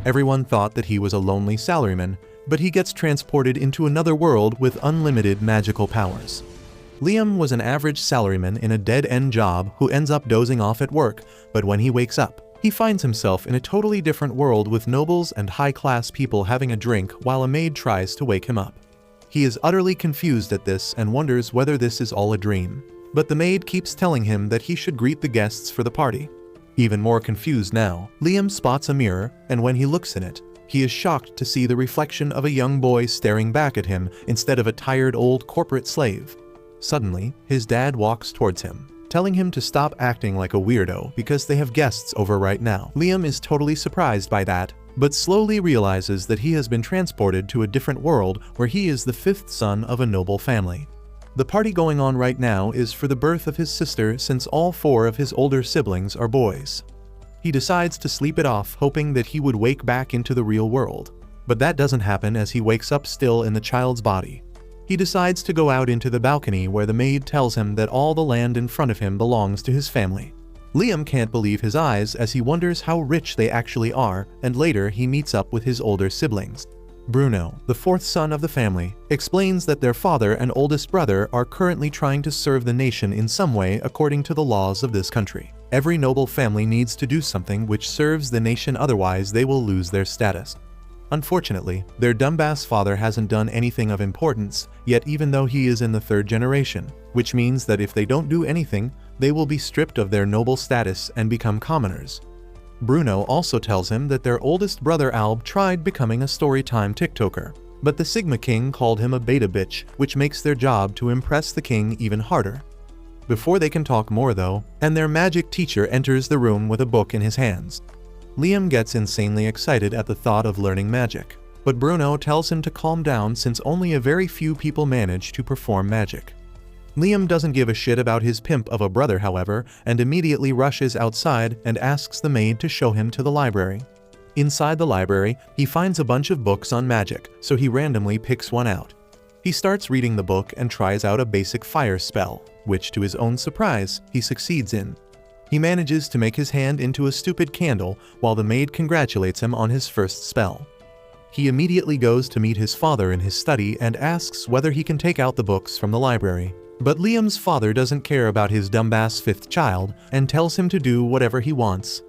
Everyone thought that he was a lonely salaryman, but he gets transported into another world with unlimited magical powers. Liam was an average salaryman in a dead-end job who ends up dozing off at work, but when he wakes up, he finds himself in a totally different world with nobles and high-class people having a drink while a maid tries to wake him up. He is utterly confused at this and wonders whether this is all a dream, but the maid keeps telling him that he should greet the guests for the party. Even more confused now, Liam spots a mirror, and when he looks in it, he is shocked to see the reflection of a young boy staring back at him instead of a tired old corporate slave. Suddenly, his dad walks towards him, telling him to stop acting like a weirdo because they have guests over right now. Liam is totally surprised by that, but slowly realizes that he has been transported to a different world where he is the fifth son of a noble family. The party going on right now is for the birth of his sister, since all four of his older siblings are boys. He decides to sleep it off, hoping that he would wake back into the real world. But that doesn't happen as he wakes up still in the child's body. He decides to go out into the balcony where the maid tells him that all the land in front of him belongs to his family. Liam can't believe his eyes as he wonders how rich they actually are, and later he meets up with his older siblings. Bruno, the fourth son of the family, explains that their father and oldest brother are currently trying to serve the nation in some way according to the laws of this country. Every noble family needs to do something which serves the nation, otherwise they will lose their status. Unfortunately, their dumbass father hasn't done anything of importance yet, even though he is in the third generation, which means that if they don't do anything, they will be stripped of their noble status and become commoners. Bruno also tells him that their oldest brother Alb tried becoming a storytime TikToker, but the Sigma King called him a beta bitch, which makes their job to impress the king even harder. Before they can talk more though, and their magic teacher enters the room with a book in his hands. Liam gets insanely excited at the thought of learning magic, but Bruno tells him to calm down since only a very few people manage to perform magic. Liam doesn't give a shit about his pimp of a brother, however, and immediately rushes outside and asks the maid to show him to the library. Inside the library, he finds a bunch of books on magic, so he randomly picks one out. He starts reading the book and tries out a basic fire spell, which to his own surprise, he succeeds in. He manages to make his hand into a stupid candle while the maid congratulates him on his first spell. He immediately goes to meet his father in his study and asks whether he can take out the books from the library. But Liam's father doesn't care about his dumbass fifth child and tells him to do whatever he wants.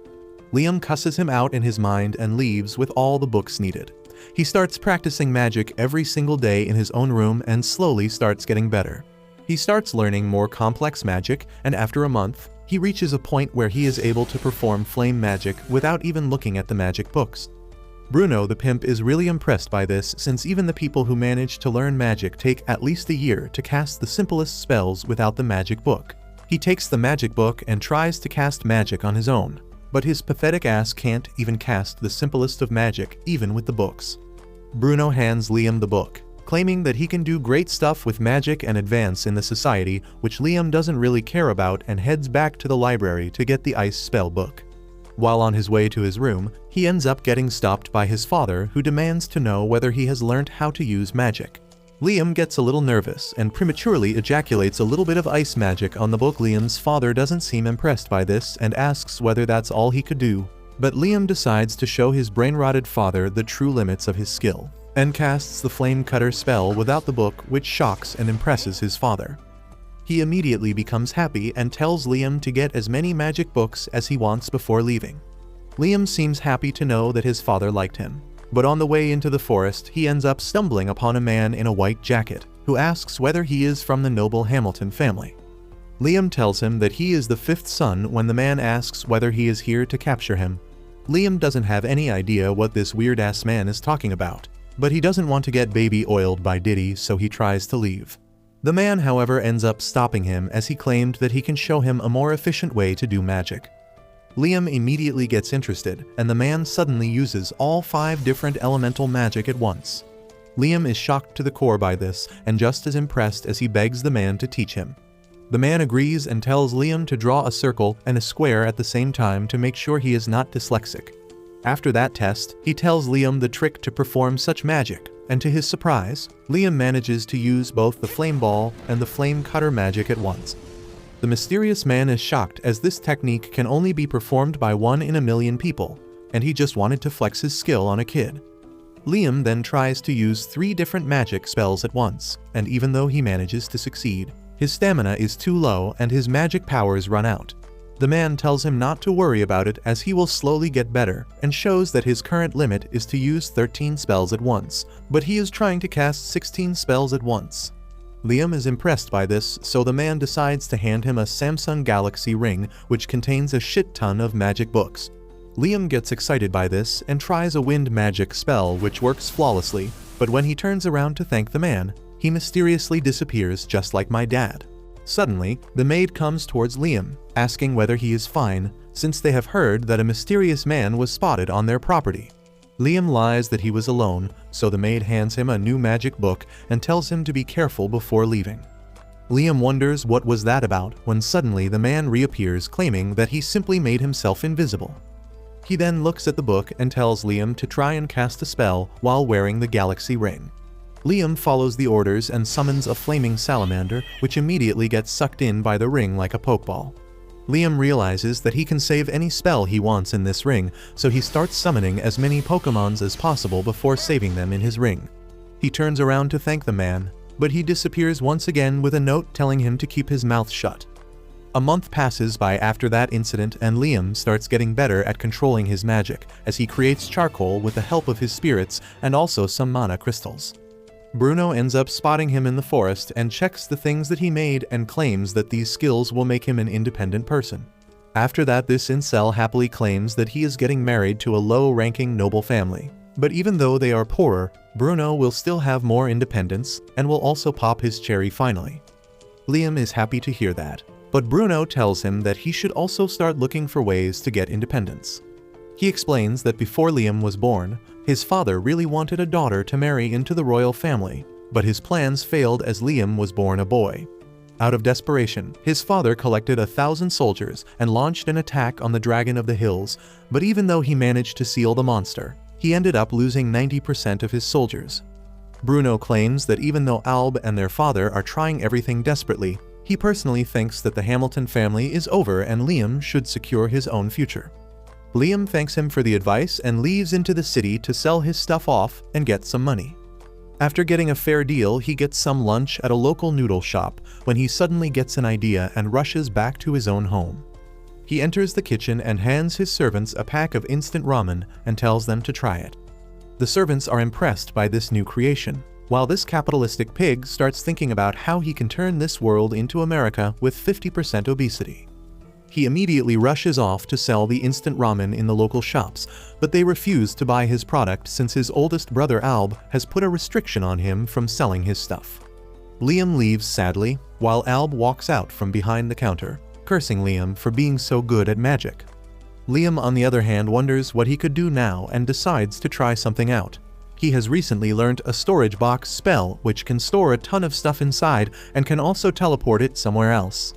Liam cusses him out in his mind and leaves with all the books needed. He starts practicing magic every single day in his own room and slowly starts getting better. He starts learning more complex magic, and after a month, he reaches a point where he is able to perform flame magic without even looking at the magic books. Bruno the pimp is really impressed by this, since even the people who manage to learn magic take at least a year to cast the simplest spells without the magic book. He takes the magic book and tries to cast magic on his own, but his pathetic ass can't even cast the simplest of magic even with the books. Bruno hands Liam the book, claiming that he can do great stuff with magic and advance in the society, which Liam doesn't really care about, and heads back to the library to get the ice spell book. While on his way to his room, he ends up getting stopped by his father, who demands to know whether he has learned how to use magic. Liam gets a little nervous and prematurely ejaculates a little bit of ice magic on the book. Liam's father doesn't seem impressed by this and asks whether that's all he could do, but Liam decides to show his brain-rotted father the true limits of his skill, and casts the flame cutter spell without the book, which shocks and impresses his father. He immediately becomes happy and tells Liam to get as many magic books as he wants before leaving. Liam seems happy to know that his father liked him, but on the way into the forest he ends up stumbling upon a man in a white jacket, who asks whether he is from the noble Hamilton family. Liam tells him that he is the fifth son when the man asks whether he is here to capture him. Liam doesn't have any idea what this weird-ass man is talking about, but he doesn't want to get baby oiled by Diddy, so he tries to leave. The man, however, ends up stopping him as he claimed that he can show him a more efficient way to do magic. Liam immediately gets interested, and the man suddenly uses all 5 different elemental magic at once. Liam is shocked to the core by this, and just as impressed as he begs the man to teach him. The man agrees and tells Liam to draw a circle and a square at the same time to make sure he is not dyslexic. After that test, he tells Liam the trick to perform such magic, and to his surprise, Liam manages to use both the flame ball and the flame cutter magic at once. The mysterious man is shocked as this technique can only be performed by 1 in a million people, and he just wanted to flex his skill on a kid. Liam then tries to use 3 different magic spells at once, and even though he manages to succeed, his stamina is too low and his magic powers run out. The man tells him not to worry about it as he will slowly get better, and shows that his current limit is to use 13 spells at once, but he is trying to cast 16 spells at once. Liam is impressed by this, so the man decides to hand him a Samsung Galaxy ring which contains a shit ton of magic books. Liam gets excited by this and tries a wind magic spell which works flawlessly, but when he turns around to thank the man, he mysteriously disappears just like my dad. Suddenly, the maid comes towards Liam, asking whether he is fine, since they have heard that a mysterious man was spotted on their property. Liam lies that he was alone, so the maid hands him a new magic book and tells him to be careful before leaving. Liam wonders what was that about when suddenly the man reappears claiming that he simply made himself invisible. He then looks at the book and tells Liam to try and cast a spell while wearing the galaxy ring. Liam follows the orders and summons a flaming salamander, which immediately gets sucked in by the ring like a pokeball. Liam realizes that he can save any spell he wants in this ring, so he starts summoning as many Pokémons as possible before saving them in his ring. He turns around to thank the man, but he disappears once again with a note telling him to keep his mouth shut. A month passes by after that incident and Liam starts getting better at controlling his magic, as he creates charcoal with the help of his spirits and also some mana crystals. Bruno ends up spotting him in the forest and checks the things that he made and claims that these skills will make him an independent person. After that, this incel happily claims that he is getting married to a low-ranking noble family. But even though they are poorer, Bruno will still have more independence and will also pop his cherry finally. Liam is happy to hear that, but Bruno tells him that he should also start looking for ways to get independence. He explains that before Liam was born, his father really wanted a daughter to marry into the royal family, but his plans failed as Liam was born a boy. Out of desperation, his father collected 1,000 soldiers and launched an attack on the Dragon of the Hills, but even though he managed to seal the monster, he ended up losing 90% of his soldiers. Bruno claims that even though Alb and their father are trying everything desperately, he personally thinks that the Hamilton family is over and Liam should secure his own future. Liam thanks him for the advice and leaves into the city to sell his stuff off and get some money. After getting a fair deal, he gets some lunch at a local noodle shop when he suddenly gets an idea and rushes back to his own home. He enters the kitchen and hands his servants a pack of instant ramen and tells them to try it. The servants are impressed by this new creation, while this capitalistic pig starts thinking about how he can turn this world into America with 50% obesity. He immediately rushes off to sell the instant ramen in the local shops, but they refuse to buy his product since his oldest brother Alb has put a restriction on him from selling his stuff. Liam leaves sadly, while Alb walks out from behind the counter, cursing Liam for being so good at magic. Liam, on the other hand, wonders what he could do now and decides to try something out. He has recently learned a storage box spell which can store a ton of stuff inside and can also teleport it somewhere else.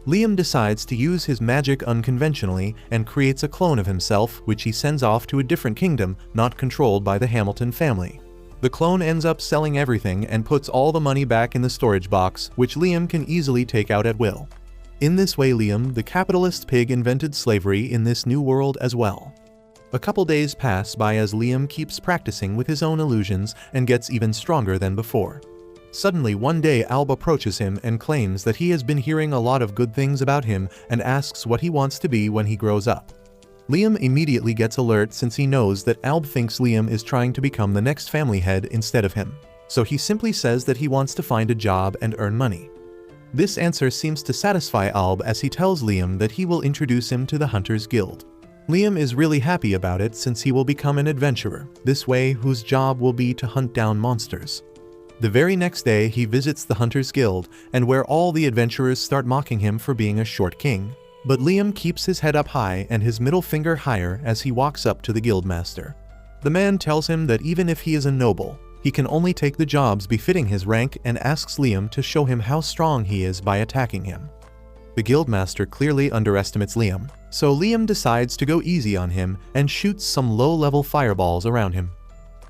Liam decides to use his magic unconventionally and creates a clone of himself which he sends off to a different kingdom not controlled by the Hamilton family. The clone ends up selling everything and puts all the money back in the storage box, which Liam can easily take out at will. In this way, Liam, the capitalist pig, invented slavery in this new world as well. A couple days pass by as Liam keeps practicing with his own illusions and gets even stronger than before. Suddenly, one day Alb approaches him and claims that he has been hearing a lot of good things about him and asks what he wants to be when he grows up. Liam immediately gets alert since he knows that Alb thinks Liam is trying to become the next family head instead of him, so he simply says that he wants to find a job and earn money. This answer seems to satisfy Alb as he tells Liam that he will introduce him to the Hunters Guild. Liam is really happy about it since he will become an adventurer, this way whose job will be to hunt down monsters. The very next day, he visits the Hunters Guild, and where all the adventurers start mocking him for being a short king. But Liam keeps his head up high and his middle finger higher as he walks up to the guildmaster. The man tells him that even if he is a noble, he can only take the jobs befitting his rank and asks Liam to show him how strong he is by attacking him. The guildmaster clearly underestimates Liam, so Liam decides to go easy on him and shoots some low-level fireballs around him.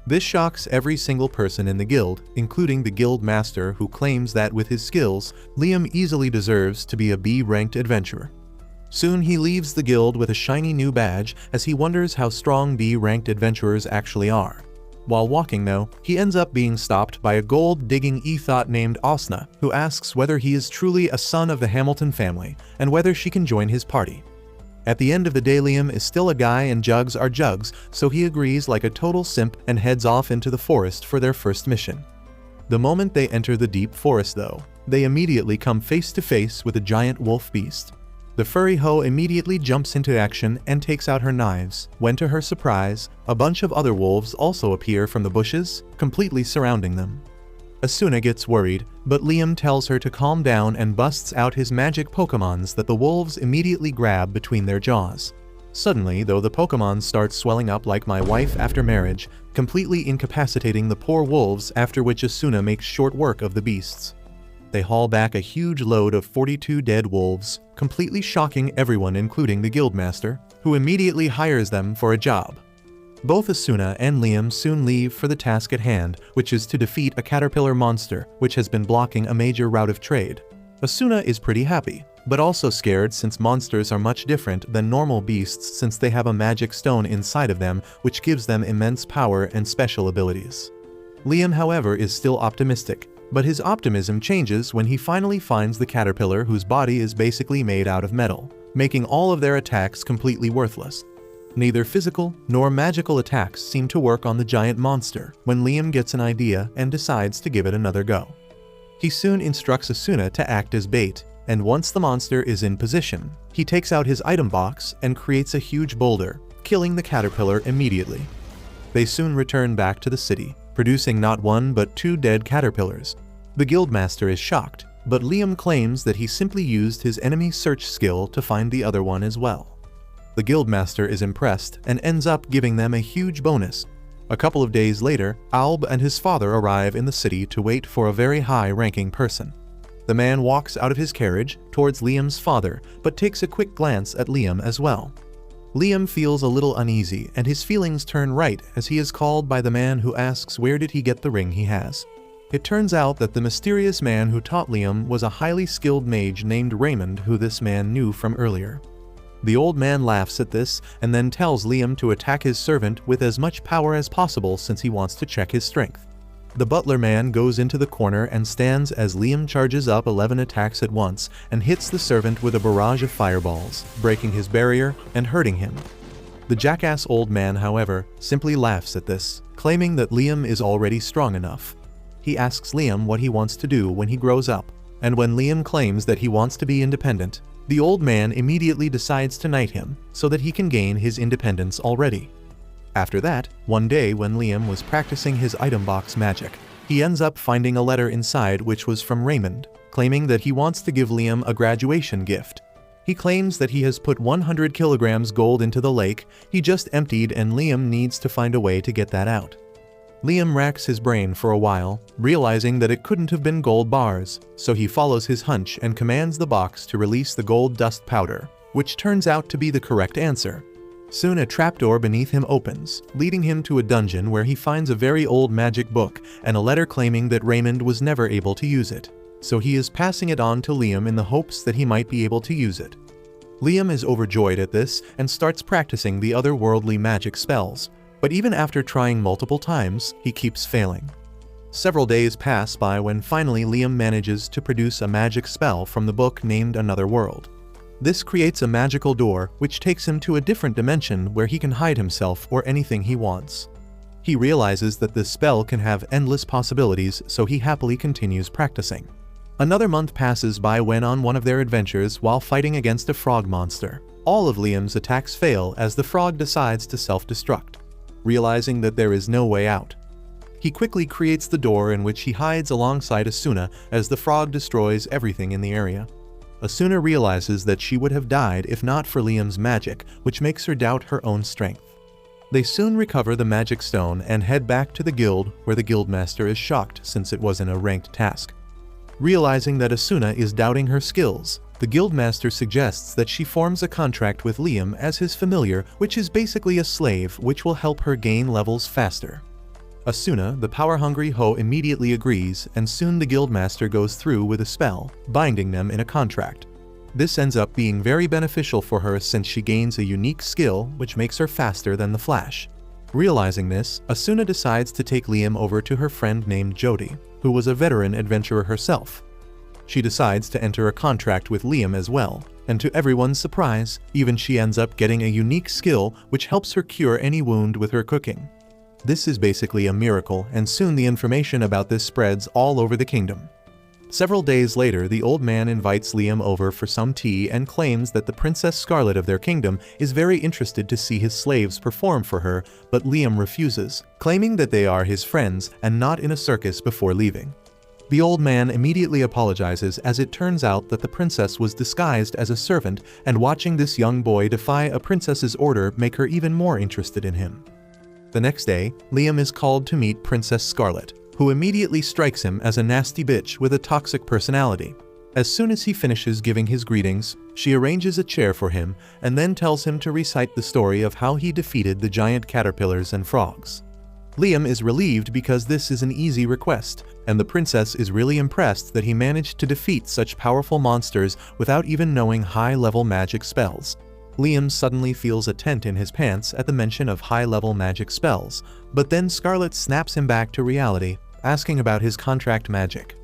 This shocks every single person in the guild, including the guild master, who claims that with his skills, Liam easily deserves to be a B-ranked adventurer. Soon he leaves the guild with a shiny new badge as he wonders how strong B-ranked adventurers actually are. While walking though, he ends up being stopped by a gold-digging ethot named Osna, who asks whether he is truly a son of the Hamilton family and whether she can join his party. At the end of the day, Liam is still a guy and jugs are jugs, so he agrees like a total simp and heads off into the forest for their first mission. The moment they enter the deep forest though, they immediately come face to face with a giant wolf beast. The furry hoe immediately jumps into action and takes out her knives, when to her surprise, a bunch of other wolves also appear from the bushes, completely surrounding them. Asuna gets worried, but Liam tells her to calm down and busts out his magic Pokémons that the wolves immediately grab between their jaws. Suddenly, though, the Pokémon start swelling up like my wife after marriage, completely incapacitating the poor wolves, after which Asuna makes short work of the beasts. They haul back a huge load of 42 dead wolves, completely shocking everyone including the guildmaster, who immediately hires them for a job. Both Asuna and Liam soon leave for the task at hand, which is to defeat a caterpillar monster which has been blocking a major route of trade. Asuna is pretty happy, but also scared since monsters are much different than normal beasts since they have a magic stone inside of them which gives them immense power and special abilities. Liam, however, is still optimistic, but his optimism changes when he finally finds the caterpillar whose body is basically made out of metal, making all of their attacks completely worthless. Neither physical nor magical attacks seem to work on the giant monster when Liam gets an idea and decides to give it another go. He soon instructs Asuna to act as bait, and once the monster is in position, he takes out his item box and creates a huge boulder, killing the caterpillar immediately. They soon return back to the city, producing not one but 2 dead caterpillars. The guildmaster is shocked, but Liam claims that he simply used his enemy search skill to find the other one as well. The guildmaster is impressed and ends up giving them a huge bonus. A couple of days later, Alb and his father arrive in the city to wait for a very high-ranking person. The man walks out of his carriage towards Liam's father, but takes a quick glance at Liam as well. Liam feels a little uneasy, and his feelings turn right as he is called by the man who asks where did he get the ring he has. It turns out that the mysterious man who taught Liam was a highly skilled mage named Raymond who this man knew from earlier. The old man laughs at this and then tells Liam to attack his servant with as much power as possible since he wants to check his strength. The butler man goes into the corner and stands as Liam charges up 11 attacks at once and hits the servant with a barrage of fireballs, breaking his barrier and hurting him. The jackass old man, however, simply laughs at this, claiming that Liam is already strong enough. He asks Liam what he wants to do when he grows up, and when Liam claims that he wants to be independent, the old man immediately decides to knight him so that he can gain his independence already. After that, one day when Liam was practicing his item box magic, he ends up finding a letter inside which was from Raymond, claiming that he wants to give Liam a graduation gift. He claims that he has put 100 kilograms gold into the lake he just emptied and Liam needs to find a way to get that out. Liam racks his brain for a while, realizing that it couldn't have been gold bars, so he follows his hunch and commands the box to release the gold dust powder, which turns out to be the correct answer. Soon a trapdoor beneath him opens, leading him to a dungeon where he finds a very old magic book and a letter claiming that Raymond was never able to use it, so he is passing it on to Liam in the hopes that he might be able to use it. Liam is overjoyed at this and starts practicing the otherworldly magic spells, but even after trying multiple times, he keeps failing. Several days pass by when finally Liam manages to produce a magic spell from the book named Another World. This creates a magical door which takes him to a different dimension where he can hide himself or anything he wants. He realizes that this spell can have endless possibilities, so he happily continues practicing. Another month passes by when on one of their adventures while fighting against a frog monster, all of Liam's attacks fail as the frog decides to self-destruct, realizing that there is no way out. He quickly creates the door in which he hides alongside Asuna as the frog destroys everything in the area. Asuna realizes that she would have died if not for Liam's magic, which makes her doubt her own strength. They soon recover the magic stone and head back to the guild where the guildmaster is shocked since it wasn't a ranked task. Realizing that Asuna is doubting her skills, the guildmaster suggests that she forms a contract with Liam as his familiar, which is basically a slave which will help her gain levels faster. Asuna, the power-hungry hoe, immediately agrees, and soon the guildmaster goes through with a spell, binding them in a contract. This ends up being very beneficial for her since she gains a unique skill which makes her faster than the Flash. Realizing this, Asuna decides to take Liam over to her friend named Jody, who was a veteran adventurer herself. She decides to enter a contract with Liam as well, and to everyone's surprise, even she ends up getting a unique skill which helps her cure any wound with her cooking. This is basically a miracle, and soon the information about this spreads all over the kingdom. Several days later, the old man invites Liam over for some tea and claims that the Princess Scarlet of their kingdom is very interested to see his slaves perform for her, but Liam refuses, claiming that they are his friends and not in a circus before leaving. The old man immediately apologizes, as it turns out that the princess was disguised as a servant, and watching this young boy defy a princess's order make her even more interested in him. The next day, Liam is called to meet Princess Scarlet, who immediately strikes him as a nasty bitch with a toxic personality. As soon as he finishes giving his greetings, she arranges a chair for him and then tells him to recite the story of how he defeated the giant caterpillars and frogs. Liam is relieved because this is an easy request, and the princess is really impressed that he managed to defeat such powerful monsters without even knowing high-level magic spells. Liam suddenly feels a tent in his pants at the mention of high-level magic spells, but then Scarlet snaps him back to reality, asking about his contract magic.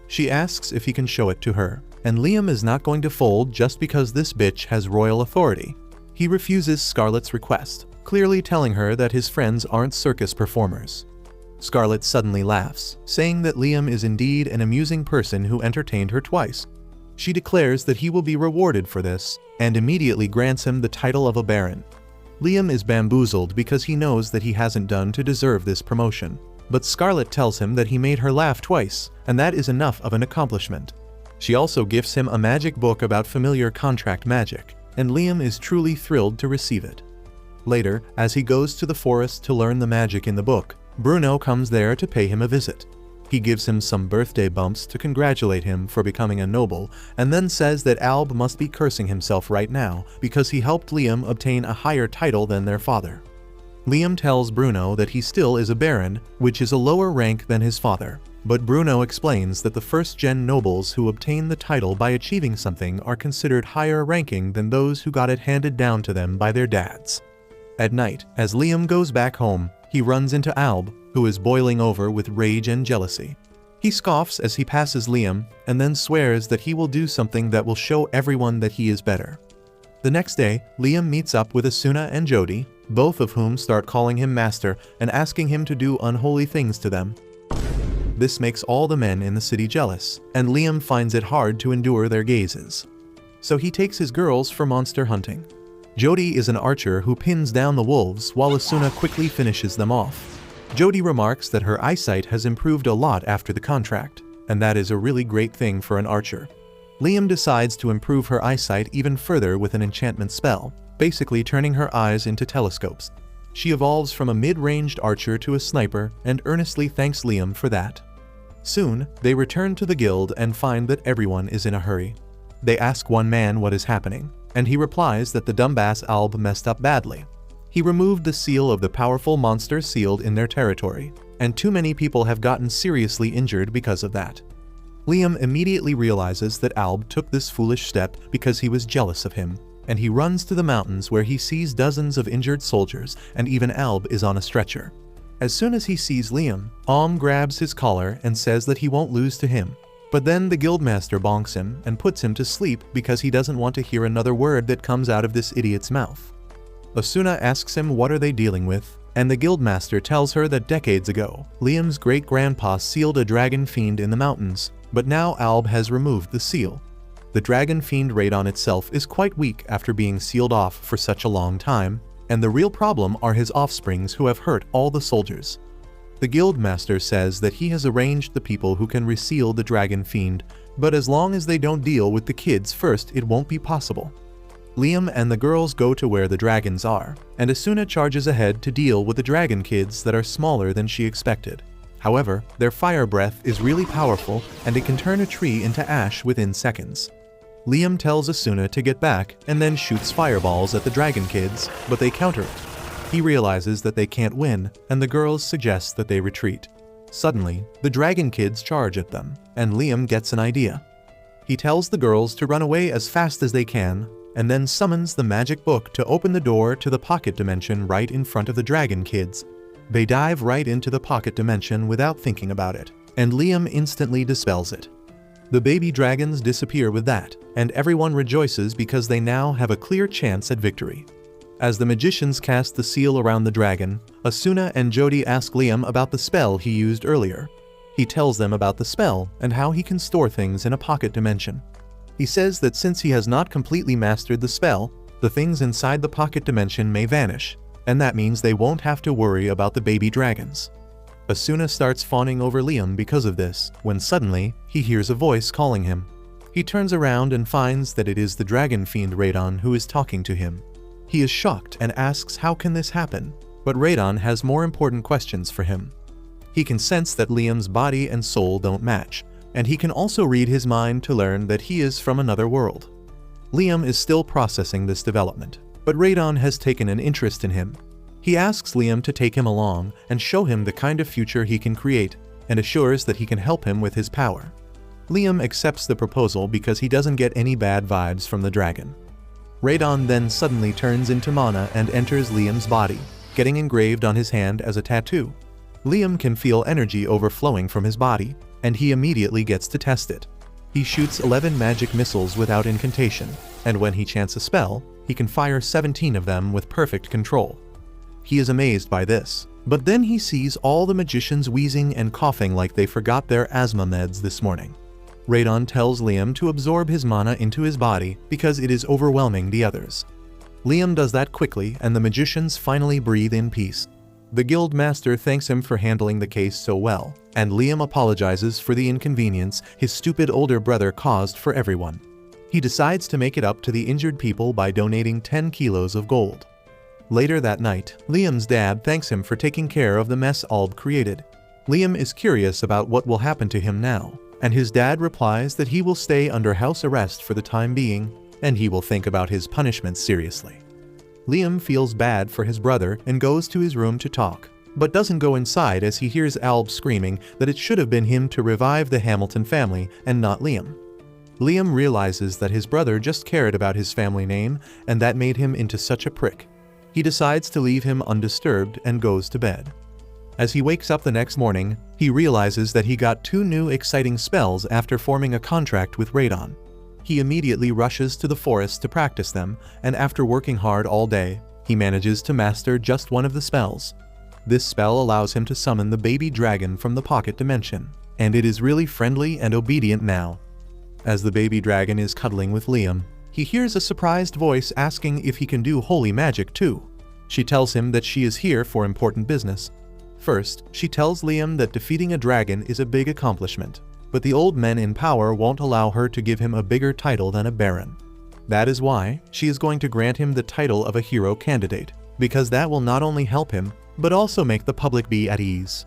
She asks if he can show it to her, and Liam is not going to fold just because this bitch has royal authority. He refuses Scarlet's request, clearly telling her that his friends aren't circus performers. Scarlet suddenly laughs, saying that Liam is indeed an amusing person who entertained her twice. She declares that he will be rewarded for this, and immediately grants him the title of a baron. Liam is bamboozled because he knows that he hasn't done to deserve this promotion, but Scarlet tells him that he made her laugh twice, and that is enough of an accomplishment. She also gifts him a magic book about familiar contract magic, and Liam is truly thrilled to receive it. Later, as he goes to the forest to learn the magic in the book, Bruno comes there to pay him a visit. He gives him some birthday bumps to congratulate him for becoming a noble, and then says that Alb must be cursing himself right now because he helped Liam obtain a higher title than their father. Liam tells Bruno that he still is a baron, which is a lower rank than his father, but Bruno explains that the first-gen nobles who obtain the title by achieving something are considered higher ranking than those who got it handed down to them by their dads. At night, as Liam goes back home, he runs into Alb, who is boiling over with rage and jealousy. He scoffs as he passes Liam, and then swears that he will do something that will show everyone that he is better. The next day, Liam meets up with Asuna and Jody, both of whom start calling him master and asking him to do unholy things to them. This makes all the men in the city jealous, and Liam finds it hard to endure their gazes. So he takes his girls for monster hunting. Jody is an archer who pins down the wolves while Asuna quickly finishes them off. Jody remarks that her eyesight has improved a lot after the contract, and that is a really great thing for an archer. Liam decides to improve her eyesight even further with an enchantment spell, basically turning her eyes into telescopes. She evolves from a mid-ranged archer to a sniper and earnestly thanks Liam for that. Soon, they return to the guild and find that everyone is in a hurry. They ask one man what is happening, and he replies that the dumbass Alb messed up badly. He removed the seal of the powerful monster sealed in their territory, and too many people have gotten seriously injured because of that. Liam immediately realizes that Alb took this foolish step because he was jealous of him, and he runs to the mountains where he sees dozens of injured soldiers, and even Alb is on a stretcher. As soon as he sees Liam, grabs his collar and says that he won't lose to him. But then the guildmaster bonks him and puts him to sleep because he doesn't want to hear another word that comes out of this idiot's mouth. Asuna asks him what are they dealing with, and the guildmaster tells her that decades ago, Liam's great-grandpa sealed a dragon fiend in the mountains, but now Alb has removed the seal. The dragon fiend radon itself is quite weak after being sealed off for such a long time, and the real problem are his offsprings who have hurt all the soldiers. The guildmaster says that he has arranged the people who can reseal the dragon fiend, but as long as they don't deal with the kids first, it won't be possible. Liam and the girls go to where the dragons are, and Asuna charges ahead to deal with the dragon kids that are smaller than she expected. However, their fire breath is really powerful and it can turn a tree into ash within seconds. Liam tells Asuna to get back and then shoots fireballs at the dragon kids, but they counter it. He realizes that they can't win, and the girls suggest that they retreat. Suddenly, the dragon kids charge at them, and Liam gets an idea. He tells the girls to run away as fast as they can, and then summons the magic book to open the door to the pocket dimension right in front of the dragon kids. They dive right into the pocket dimension without thinking about it, and Liam instantly dispels it. The baby dragons disappear with that, and everyone rejoices because they now have a clear chance at victory. As the magicians cast the seal around the dragon, Asuna and Jody ask Liam about the spell he used earlier. He tells them about the spell and how he can store things in a pocket dimension. He says that since he has not completely mastered the spell, the things inside the pocket dimension may vanish, and that means they won't have to worry about the baby dragons. Asuna starts fawning over Liam because of this, when suddenly, he hears a voice calling him. He turns around and finds that it is the dragon fiend Radon who is talking to him. He is shocked and asks how can this happen, but Radon has more important questions for him. He can sense that Liam's body and soul don't match, and he can also read his mind to learn that he is from another world. Liam is still processing this development, but Radon has taken an interest in him. He asks Liam to take him along and show him the kind of future he can create, and assures that he can help him with his power. Liam accepts the proposal because he doesn't get any bad vibes from the dragon. Radon then suddenly turns into mana and enters Liam's body, getting engraved on his hand as a tattoo. Liam can feel energy overflowing from his body, and he immediately gets to test it. He shoots 11 magic missiles without incantation, and when he chants a spell, he can fire 17 of them with perfect control. He is amazed by this, but then he sees all the magicians wheezing and coughing like they forgot their asthma meds this morning. Radon tells Liam to absorb his mana into his body because it is overwhelming the others. Liam does that quickly, and the magicians finally breathe in peace. The guild master thanks him for handling the case so well, and Liam apologizes for the inconvenience his stupid older brother caused for everyone. He decides to make it up to the injured people by donating 10 kilos of gold. Later that night, Liam's dad thanks him for taking care of the mess Alb created. Liam is curious about what will happen to him now, and his dad replies that he will stay under house arrest for the time being, and he will think about his punishment seriously. Liam feels bad for his brother and goes to his room to talk, but doesn't go inside as he hears Alb screaming that it should have been him to revive the Hamilton family and not Liam. Liam realizes that his brother just cared about his family name, and that made him into such a prick. He decides to leave him undisturbed and goes to bed. As he wakes up the next morning, he realizes that he got 2 new exciting spells after forming a contract with Radon. He immediately rushes to the forest to practice them, and after working hard all day, he manages to master just one of the spells. This spell allows him to summon the baby dragon from the pocket dimension, and it is really friendly and obedient now. As the baby dragon is cuddling with Liam, he hears a surprised voice asking if he can do holy magic too. She tells him that she is here for important business. First, she tells Liam that defeating a dragon is a big accomplishment, but the old men in power won't allow her to give him a bigger title than a baron. That is why she is going to grant him the title of a hero candidate, because that will not only help him, but also make the public be at ease.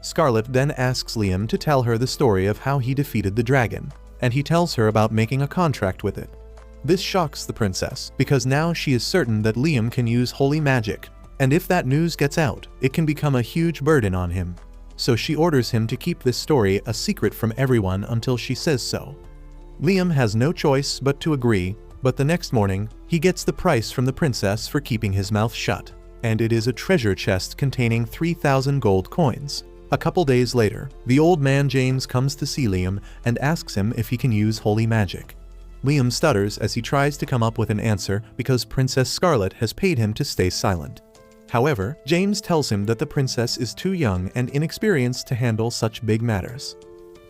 Scarlet then asks Liam to tell her the story of how he defeated the dragon, and he tells her about making a contract with it. This shocks the princess, because now she is certain that Liam can use holy magic, and if that news gets out, it can become a huge burden on him. So she orders him to keep this story a secret from everyone until she says so. Liam has no choice but to agree, but the next morning, he gets the price from the princess for keeping his mouth shut, and it is a treasure chest containing 3,000 gold coins. A couple days later, the old man James comes to see Liam and asks him if he can use holy magic. Liam stutters as he tries to come up with an answer because Princess Scarlet has paid him to stay silent. However, James tells him that the princess is too young and inexperienced to handle such big matters.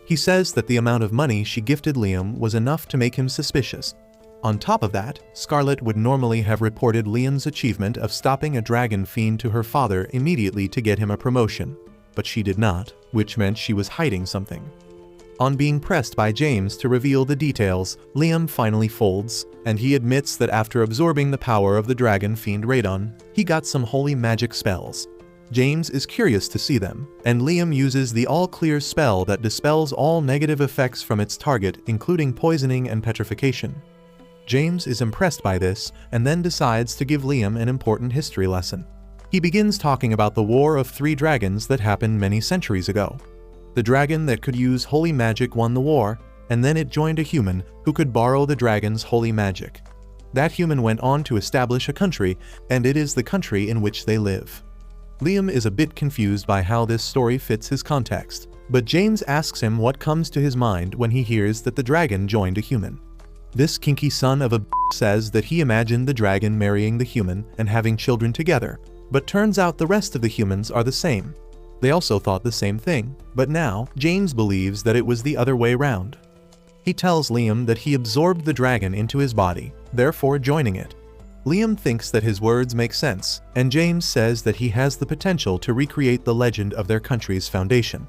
He says that the amount of money she gifted Liam was enough to make him suspicious. On top of that, Scarlet would normally have reported Liam's achievement of stopping a dragon fiend to her father immediately to get him a promotion, but she did not, which meant she was hiding something. On being pressed by James to reveal the details, Liam finally folds, and he admits that after absorbing the power of the dragon fiend Radon, he got some holy magic spells. James is curious to see them, and Liam uses the all-clear spell that dispels all negative effects from its target, including poisoning and petrification. James is impressed by this, and then decides to give Liam an important history lesson. He begins talking about the War of 3 Dragons that happened many centuries ago. The dragon that could use holy magic won the war, and then it joined a human who could borrow the dragon's holy magic. That human went on to establish a country, and it is the country in which they live. Liam is a bit confused by how this story fits his context, but James asks him what comes to his mind when he hears that the dragon joined a human. This kinky son of a says that he imagined the dragon marrying the human and having children together, but turns out the rest of the humans are the same. They also thought the same thing, but now James believes that it was the other way round. He tells Liam that he absorbed the dragon into his body, therefore joining it. Liam thinks that his words make sense, and James says that he has the potential to recreate the legend of their country's foundation.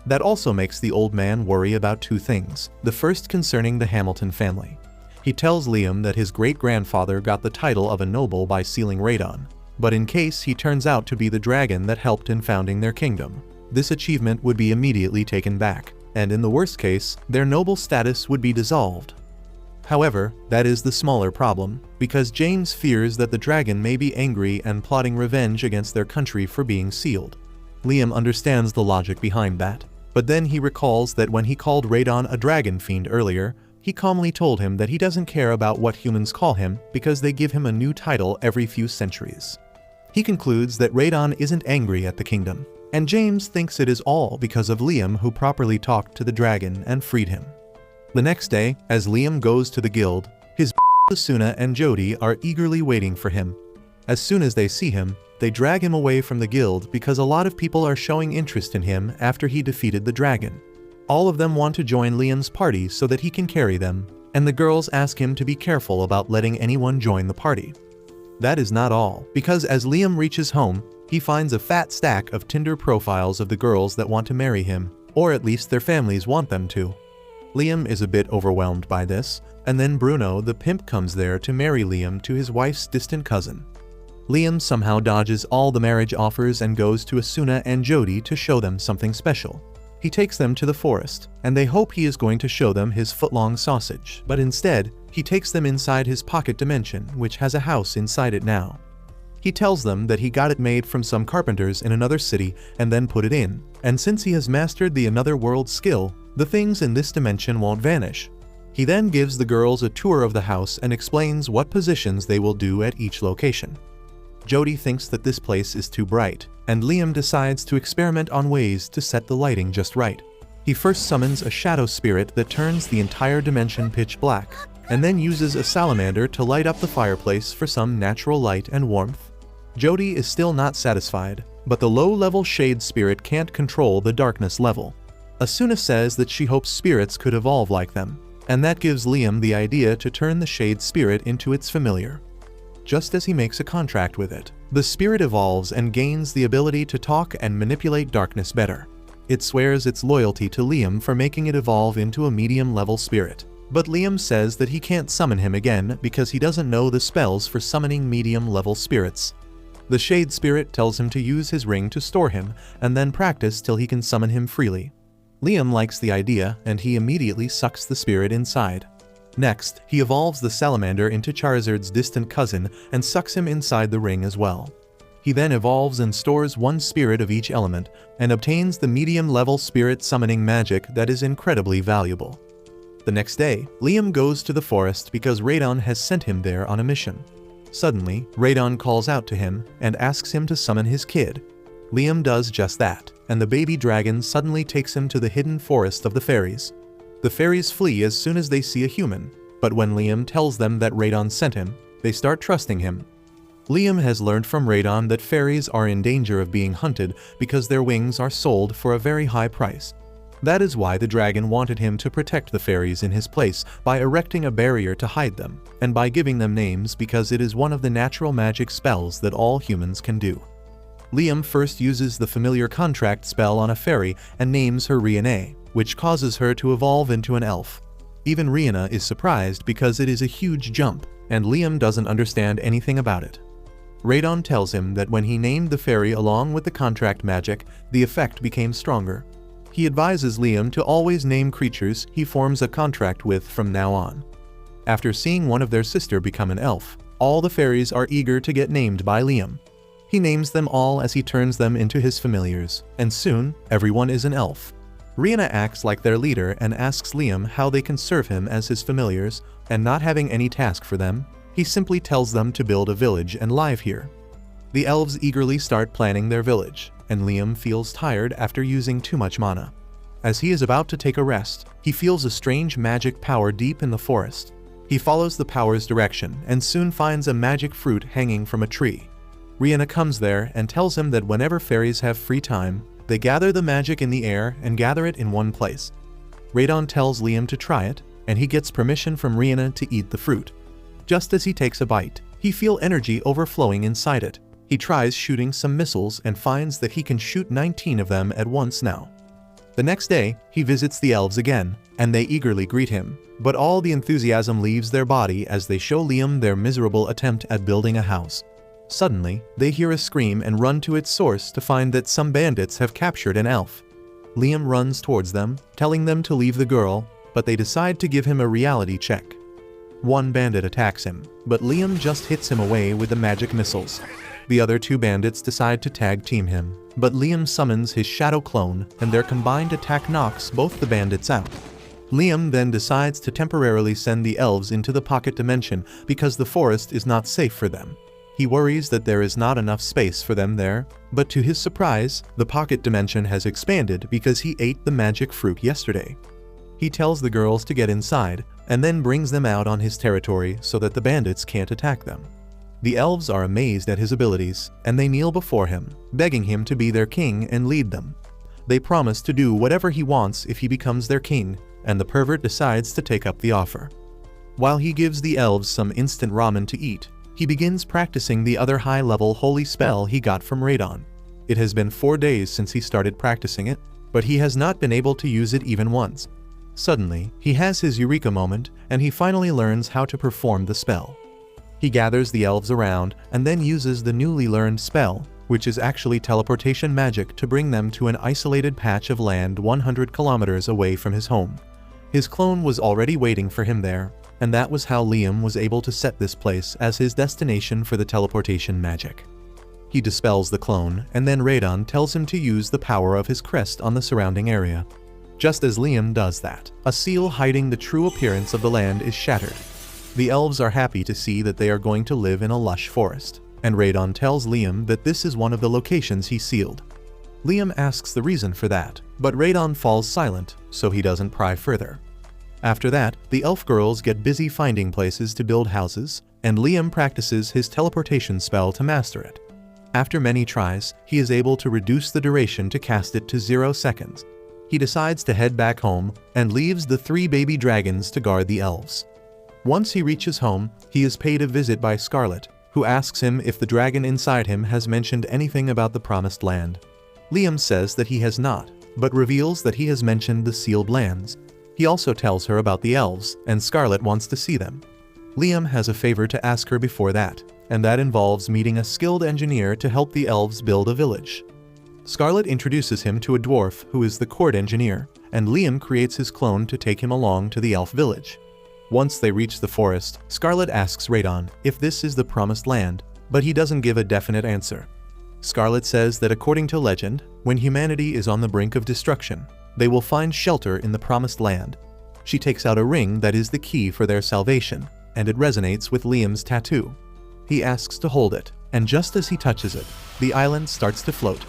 That also makes the old man worry about two things, the first concerning the Hamilton family. He tells Liam that his great-grandfather got the title of a noble by sealing radon, but in case he turns out to be the dragon that helped in founding their kingdom, this achievement would be immediately taken back, and in the worst case, their noble status would be dissolved. However, that is the smaller problem, because James fears that the dragon may be angry and plotting revenge against their country for being sealed. Liam understands the logic behind that, but then he recalls that when he called Radon a dragon fiend earlier, he calmly told him that he doesn't care about what humans call him because they give him a new title every few centuries. He concludes that Radon isn't angry at the kingdom, and James thinks it is all because of Liam, who properly talked to the dragon and freed him. The next day, as Liam goes to the guild, his Asuna and Jody are eagerly waiting for him. As soon as they see him, they drag him away from the guild because a lot of people are showing interest in him after he defeated the dragon. All of them want to join Liam's party so that he can carry them, and the girls ask him to be careful about letting anyone join the party. That is not all, because as Liam reaches home, he finds a fat stack of Tinder profiles of the girls that want to marry him, or at least their families want them to. Liam is a bit overwhelmed by this, and then Bruno the pimp comes there to marry Liam to his wife's distant cousin. Liam somehow dodges all the marriage offers and goes to Asuna and Jody to show them something special. He takes them to the forest, and they hope he is going to show them his foot-long sausage, but instead, he takes them inside his pocket dimension, which has a house inside it now. He tells them that he got it made from some carpenters in another city and then put it in, and since he has mastered the another world skill, the things in this dimension won't vanish. He then gives the girls a tour of the house and explains what positions they will do at each location. Jody thinks that this place is too bright, and Liam decides to experiment on ways to set the lighting just right. He first summons a shadow spirit that turns the entire dimension pitch black, and then uses a salamander to light up the fireplace for some natural light and warmth. Jody is still not satisfied, but the low-level shade spirit can't control the darkness level. Asuna says that she hopes spirits could evolve like them, and that gives Liam the idea to turn the shade spirit into its familiar. Just as he makes a contract with it, the spirit evolves and gains the ability to talk and manipulate darkness better. It swears its loyalty to Liam for making it evolve into a medium-level spirit, but Liam says that he can't summon him again because he doesn't know the spells for summoning medium-level spirits. The shade spirit tells him to use his ring to store him and then practice till he can summon him freely. Liam likes the idea, and he immediately sucks the spirit inside. Next, he evolves the salamander into Charizard's distant cousin and sucks him inside the ring as well. He then evolves and stores one spirit of each element and obtains the medium-level spirit summoning magic that is incredibly valuable. The next day, Liam goes to the forest because Radon has sent him there on a mission. Suddenly, Radon calls out to him and asks him to summon his kid. Liam does just that, and the baby dragon suddenly takes him to the hidden forest of the fairies. The fairies flee as soon as they see a human, but when Liam tells them that Radon sent him, they start trusting him. Liam has learned from Radon that fairies are in danger of being hunted because their wings are sold for a very high price. That is why the dragon wanted him to protect the fairies in his place by erecting a barrier to hide them, and by giving them names because it is one of the natural magic spells that all humans can do. Liam first uses the familiar contract spell on a fairy and names her Rihanna, which causes her to evolve into an elf. Even Rihanna is surprised because it is a huge jump, and Liam doesn't understand anything about it. Radon tells him that when he named the fairy along with the contract magic, the effect became stronger. He advises Liam to always name creatures he forms a contract with from now on. After seeing one of their sister become an elf, all the fairies are eager to get named by Liam. He names them all as he turns them into his familiars, and soon everyone is an elf. Rihanna acts like their leader and asks Liam how they can serve him as his familiars, and not having any task for them, he simply tells them to build a village and live here. The elves eagerly start planning their village, and Liam feels tired after using too much mana. As he is about to take a rest, he feels a strange magic power deep in the forest. He follows the power's direction and soon finds a magic fruit hanging from a tree. Rihanna comes there and tells him that whenever fairies have free time, they gather the magic in the air and gather it in one place. Radon tells Liam to try it, and he gets permission from Rihanna to eat the fruit. Just as he takes a bite, he feels energy overflowing inside it. He tries shooting some missiles and finds that he can shoot 19 of them at once now. The next day, he visits the elves again, and they eagerly greet him, but all the enthusiasm leaves their body as they show Liam their miserable attempt at building a house. Suddenly, they hear a scream and run to its source to find that some bandits have captured an elf. Liam runs towards them, telling them to leave the girl, but they decide to give him a reality check. One bandit attacks him, but Liam just hits him away with the magic missiles. The other two bandits decide to tag team him, but Liam summons his shadow clone, and their combined attack knocks both the bandits out. Liam then decides to temporarily send the elves into the pocket dimension because the forest is not safe for them. He worries that there is not enough space for them there, but to his surprise, the pocket dimension has expanded because he ate the magic fruit yesterday. He tells the girls to get inside, and then brings them out on his territory so that the bandits can't attack them. The elves are amazed at his abilities, and they kneel before him, begging him to be their king and lead them. They promise to do whatever he wants if he becomes their king, and the pervert decides to take up the offer. While he gives the elves some instant ramen to eat, he begins practicing the other high-level holy spell he got from Radon. It has been 4 days since he started practicing it, but he has not been able to use it even once. Suddenly, he has his eureka moment, and he finally learns how to perform the spell. He gathers the elves around and then uses the newly learned spell, which is actually teleportation magic, to bring them to an isolated patch of land 100 kilometers away from his home. His clone was already waiting for him there, and that was how Liam was able to set this place as his destination for the teleportation magic. He dispels the clone, and then Radon tells him to use the power of his crest on the surrounding area. Just as Liam does that, a seal hiding the true appearance of the land is shattered. The elves are happy to see that they are going to live in a lush forest, and Radon tells Liam that this is one of the locations he sealed. Liam asks the reason for that, but Radon falls silent, so he doesn't pry further. After that, the elf girls get busy finding places to build houses, and Liam practices his teleportation spell to master it. After many tries, he is able to reduce the duration to cast it to 0 seconds. He decides to head back home and leaves the 3 baby dragons to guard the elves. Once he reaches home, he is paid a visit by Scarlet, who asks him if the dragon inside him has mentioned anything about the promised land. Liam says that he has not, but reveals that he has mentioned the sealed lands. He also tells her about the elves, and Scarlet wants to see them. Liam has a favor to ask her before that, and that involves meeting a skilled engineer to help the elves build a village. Scarlet introduces him to a dwarf who is the court engineer, and Liam creates his clone to take him along to the elf village. Once they reach the forest, Scarlet asks Radon if this is the promised land, but he doesn't give a definite answer. Scarlet says that according to legend, when humanity is on the brink of destruction, they will find shelter in the promised land. She takes out a ring that is the key for their salvation, and it resonates with Liam's tattoo. He asks to hold it, and just as he touches it, the island starts to float.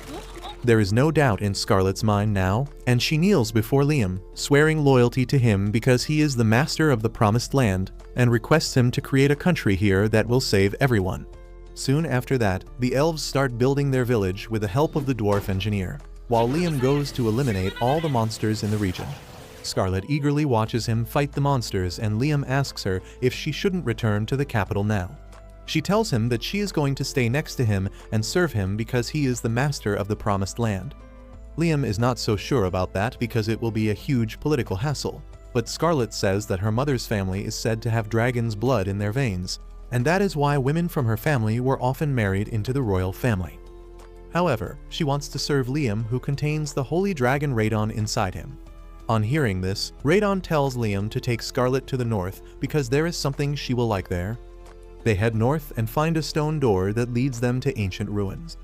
There is no doubt in Scarlet's mind now, and she kneels before Liam, swearing loyalty to him because he is the master of the promised land, and requests him to create a country here that will save everyone. Soon after that, the elves start building their village with the help of the dwarf engineer, while Liam goes to eliminate all the monsters in the region. Scarlet eagerly watches him fight the monsters, and Liam asks her if she shouldn't return to the capital now. She tells him that she is going to stay next to him and serve him because he is the master of the promised land. Liam is not so sure about that because it will be a huge political hassle, but Scarlet says that her mother's family is said to have dragon's blood in their veins, and that is why women from her family were often married into the royal family. However, she wants to serve Liam, who contains the holy dragon Radon inside him. On hearing this, Radon tells Liam to take Scarlet to the north because there is something she will like there. They head north and find a stone door that leads them to ancient ruins.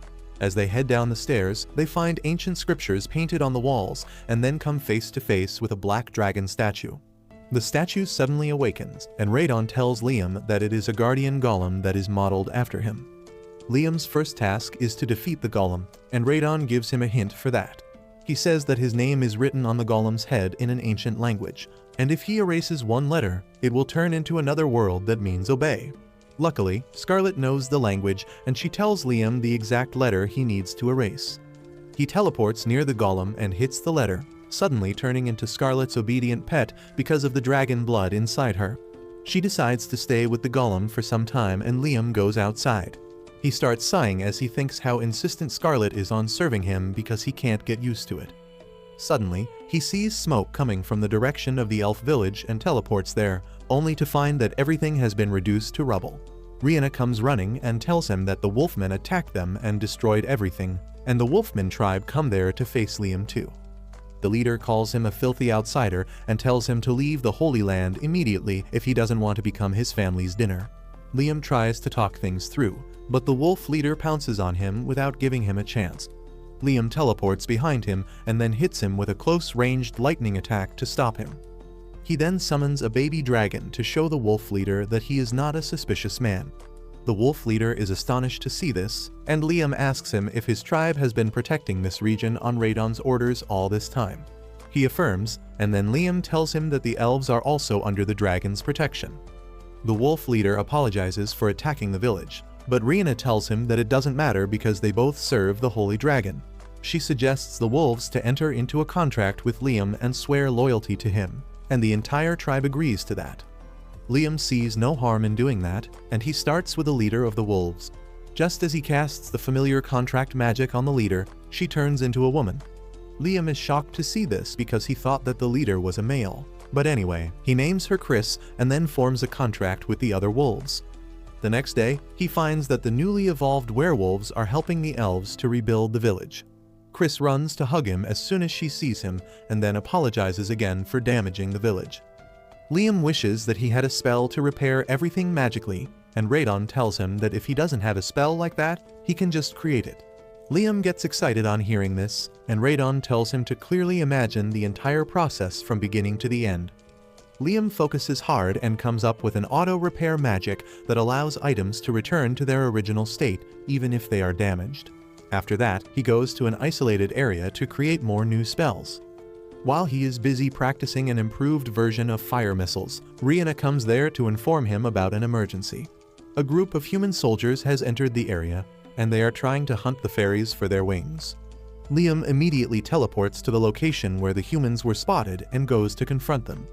As they head down the stairs, they find ancient scriptures painted on the walls and then come face to face with a black dragon statue. The statue suddenly awakens, and Radon tells Liam that it is a guardian golem that is modeled after him. Liam's first task is to defeat the golem, and Radon gives him a hint for that. He says that his name is written on the golem's head in an ancient language, and if he erases one letter, it will turn into another word that means obey. Luckily, Scarlet knows the language, and she tells Liam the exact letter he needs to erase. He teleports near the golem and hits the letter, suddenly turning into Scarlet's obedient pet because of the dragon blood inside her. She decides to stay with the golem for some time, and Liam goes outside. He starts sighing as he thinks how insistent Scarlet is on serving him because he can't get used to it. Suddenly, he sees smoke coming from the direction of the elf village and teleports there, only to find that everything has been reduced to rubble. Rihanna comes running and tells him that the Wolfmen attacked them and destroyed everything, and the Wolfmen tribe come there to face Liam too. The leader calls him a filthy outsider and tells him to leave the Holy Land immediately if he doesn't want to become his family's dinner. Liam tries to talk things through, but the wolf leader pounces on him without giving him a chance. Liam teleports behind him and then hits him with a close-ranged lightning attack to stop him. He then summons a baby dragon to show the wolf leader that he is not a suspicious man. The wolf leader is astonished to see this, and Liam asks him if his tribe has been protecting this region on Radon's orders all this time. He affirms, and then Liam tells him that the elves are also under the dragon's protection. The wolf leader apologizes for attacking the village, but Rihanna tells him that it doesn't matter because they both serve the holy dragon. She suggests the wolves to enter into a contract with Liam and swear loyalty to him, and the entire tribe agrees to that. Liam sees no harm in doing that, and he starts with the leader of the wolves. Just as he casts the familiar contract magic on the leader, she turns into a woman. Liam is shocked to see this because he thought that the leader was a male. But anyway, he names her Chris and then forms a contract with the other wolves. The next day, he finds that the newly evolved werewolves are helping the elves to rebuild the village. Chris runs to hug him as soon as she sees him and then apologizes again for damaging the village. Liam wishes that he had a spell to repair everything magically, and Radon tells him that if he doesn't have a spell like that, he can just create it. Liam gets excited on hearing this, and Radon tells him to clearly imagine the entire process from beginning to the end. Liam focuses hard and comes up with an auto-repair magic that allows items to return to their original state, even if they are damaged. After that, he goes to an isolated area to create more new spells. While he is busy practicing an improved version of fire missiles, Rihanna comes there to inform him about an emergency. A group of human soldiers has entered the area, and they are trying to hunt the fairies for their wings. Liam immediately teleports to the location where the humans were spotted and goes to confront them.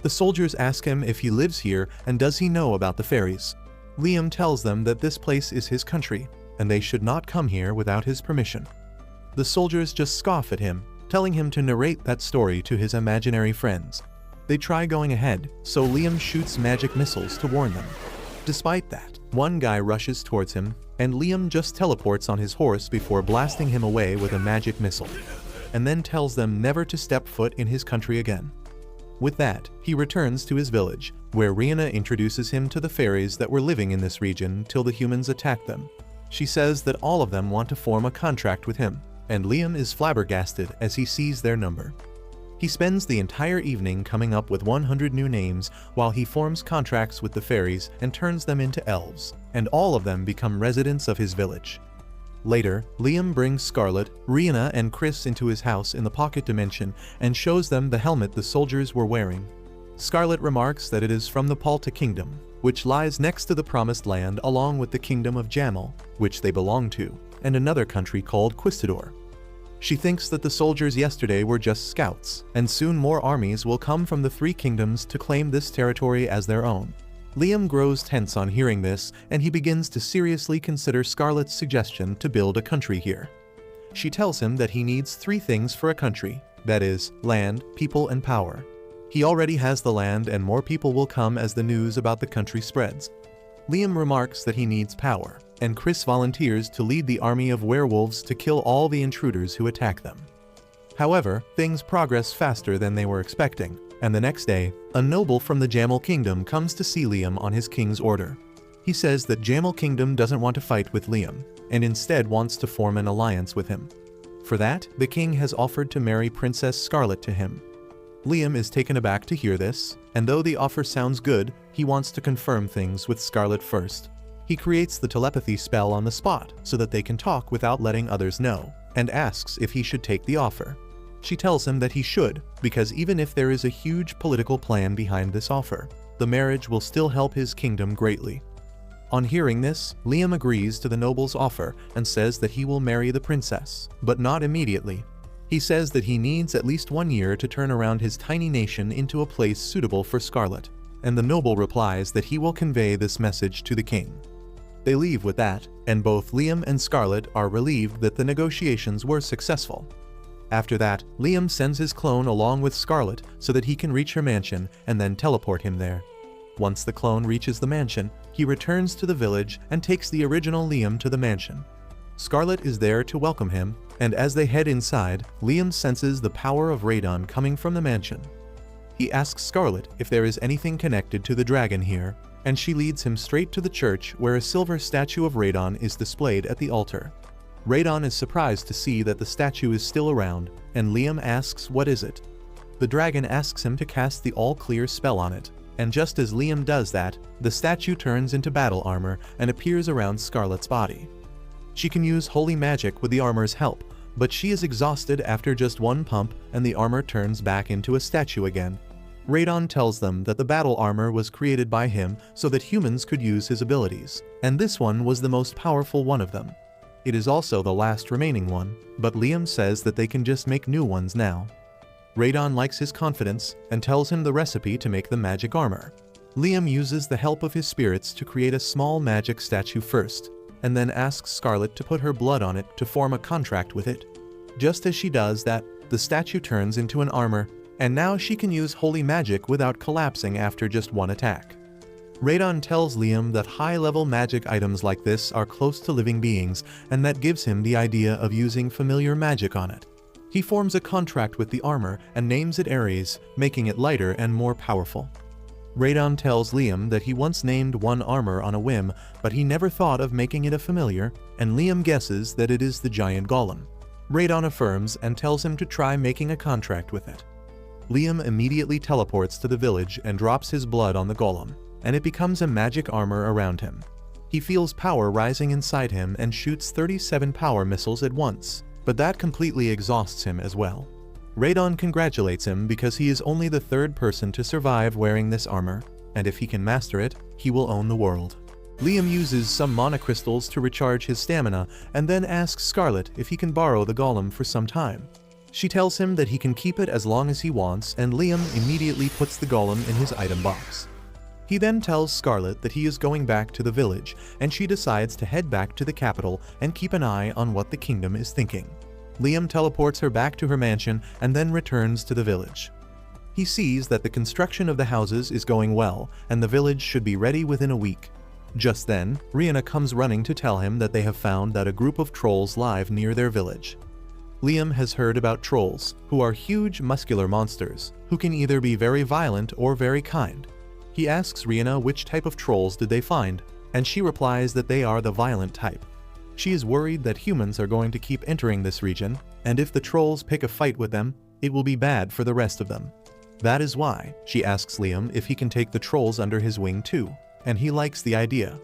The soldiers ask him if he lives here and does he know about the fairies. Liam tells them that this place is his country, and they should not come here without his permission. The soldiers just scoff at him, telling him to narrate that story to his imaginary friends. They try going ahead, so Liam shoots magic missiles to warn them. Despite that, one guy rushes towards him, and Liam just teleports on his horse before blasting him away with a magic missile, and then tells them never to step foot in his country again. With that, he returns to his village, where Rihanna introduces him to the fairies that were living in this region till the humans attacked them. She says that all of them want to form a contract with him, and Liam is flabbergasted as he sees their number. He spends the entire evening coming up with 100 new names while he forms contracts with the fairies and turns them into elves, and all of them become residents of his village. Later, Liam brings Scarlet, Rihanna, and Chris into his house in the pocket dimension and shows them the helmet the soldiers were wearing. Scarlet remarks that it is from the Palta Kingdom, which lies next to the Promised Land along with the Kingdom of Jamal, which they belong to, and another country called Quistador. She thinks that the soldiers yesterday were just scouts, and soon more armies will come from the three kingdoms to claim this territory as their own. Liam grows tense on hearing this, and he begins to seriously consider Scarlet's suggestion to build a country here. She tells him that he needs 3 things for a country, that is, land, people, and power. He already has the land, and more people will come as the news about the country spreads. Liam remarks that he needs power, and Chris volunteers to lead the army of werewolves to kill all the intruders who attack them. However, things progress faster than they were expecting, and the next day, a noble from the Jamal Kingdom comes to see Liam on his king's order. He says that Jamal Kingdom doesn't want to fight with Liam, and instead wants to form an alliance with him. For that, the king has offered to marry Princess Scarlet to him. Liam is taken aback to hear this, and though the offer sounds good, he wants to confirm things with Scarlet first. He creates the telepathy spell on the spot so that they can talk without letting others know, and asks if he should take the offer. She tells him that he should, because even if there is a huge political plan behind this offer, the marriage will still help his kingdom greatly. On hearing this, Liam agrees to the noble's offer and says that he will marry the princess, but not immediately. He says that he needs at least 1 year to turn around his tiny nation into a place suitable for Scarlet, and the noble replies that he will convey this message to the king. They leave with that, and both Liam and Scarlet are relieved that the negotiations were successful. After that, Liam sends his clone along with Scarlet so that he can reach her mansion and then teleport him there. Once the clone reaches the mansion, he returns to the village and takes the original Liam to the mansion. Scarlet is there to welcome him, and as they head inside, Liam senses the power of radon coming from the mansion. He asks Scarlet if there is anything connected to the dragon here, and she leads him straight to the church where a silver statue of radon is displayed at the altar. Radon is surprised to see that the statue is still around, and Liam asks what is it. The dragon asks him to cast the all-clear spell on it, and just as Liam does that, the statue turns into battle armor and appears around Scarlet's body. She can use holy magic with the armor's help, but she is exhausted after just one pump and the armor turns back into a statue again. Radon tells them that the battle armor was created by him so that humans could use his abilities, and this one was the most powerful one of them. It is also the last remaining one, but Liam says that they can just make new ones now. Radon likes his confidence and tells him the recipe to make the magic armor. Liam uses the help of his spirits to create a small magic statue first, and then asks Scarlet to put her blood on it to form a contract with it. Just as she does that, the statue turns into an armor, and now she can use holy magic without collapsing after just one attack. Radon tells Liam that high-level magic items like this are close to living beings, and that gives him the idea of using familiar magic on it. He forms a contract with the armor and names it Ares, making it lighter and more powerful. Radon tells Liam that he once named one armor on a whim, but he never thought of making it a familiar, and Liam guesses that it is the giant golem. Radon affirms and tells him to try making a contract with it. Liam immediately teleports to the village and drops his blood on the golem, and it becomes a magic armor around him. He feels power rising inside him and shoots 37 power missiles at once, but that completely exhausts him as well. Radon congratulates him because he is only the third person to survive wearing this armor, and if he can master it, he will own the world. Liam uses some mana crystals to recharge his stamina and then asks Scarlet if he can borrow the golem for some time. She tells him that he can keep it as long as he wants, and Liam immediately puts the golem in his item box. He then tells Scarlet that he is going back to the village, and she decides to head back to the capital and keep an eye on what the kingdom is thinking. Liam teleports her back to her mansion and then returns to the village. He sees that the construction of the houses is going well, and the village should be ready within a week. Just then, Rihanna comes running to tell him that they have found that a group of trolls live near their village. Liam has heard about trolls, who are huge muscular monsters, who can either be very violent or very kind. He asks Rihanna which type of trolls did they find, and she replies that they are the violent type. She is worried that humans are going to keep entering this region, and if the trolls pick a fight with them, it will be bad for the rest of them. That is why she asks Liam if he can take the trolls under his wing too, and he likes the idea.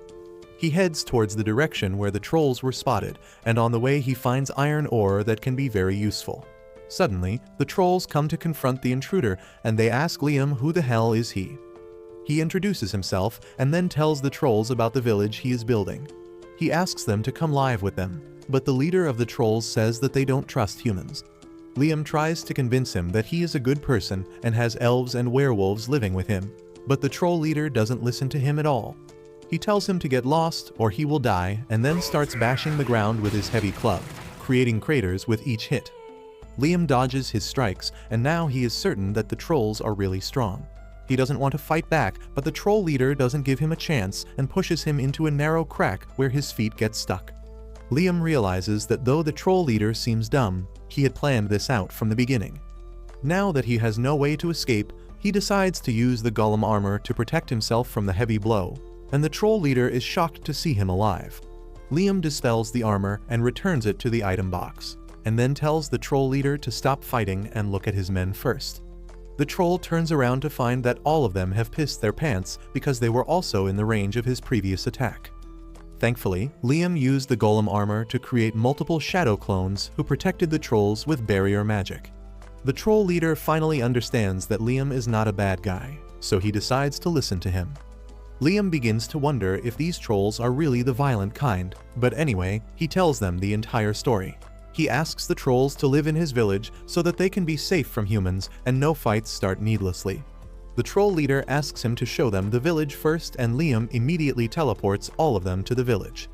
He heads towards the direction where the trolls were spotted, and on the way he finds iron ore that can be very useful. Suddenly, the trolls come to confront the intruder, and they ask Liam who the hell is he. He introduces himself and then tells the trolls about the village he is building. He asks them to come live with them, but the leader of the trolls says that they don't trust humans. Liam tries to convince him that he is a good person and has elves and werewolves living with him, but the troll leader doesn't listen to him at all. He tells him to get lost or he will die, and then starts bashing the ground with his heavy club, creating craters with each hit. Liam dodges his strikes, and now he is certain that the trolls are really strong. He doesn't want to fight back, but the troll leader doesn't give him a chance and pushes him into a narrow crack where his feet get stuck. Liam realizes that though the troll leader seems dumb, he had planned this out from the beginning. Now that he has no way to escape, he decides to use the golem armor to protect himself from the heavy blow, and the troll leader is shocked to see him alive. Liam dispels the armor and returns it to the item box, and then tells the troll leader to stop fighting and look at his men first. The troll turns around to find that all of them have pissed their pants because they were also in the range of his previous attack. Thankfully, Liam used the golem armor to create multiple shadow clones who protected the trolls with barrier magic. The troll leader finally understands that Liam is not a bad guy, so he decides to listen to him. Liam begins to wonder if these trolls are really the violent kind, but anyway, he tells them the entire story. He asks the trolls to live in his village so that they can be safe from humans and no fights start needlessly. The troll leader asks him to show them the village first, and Liam immediately teleports all of them to the village.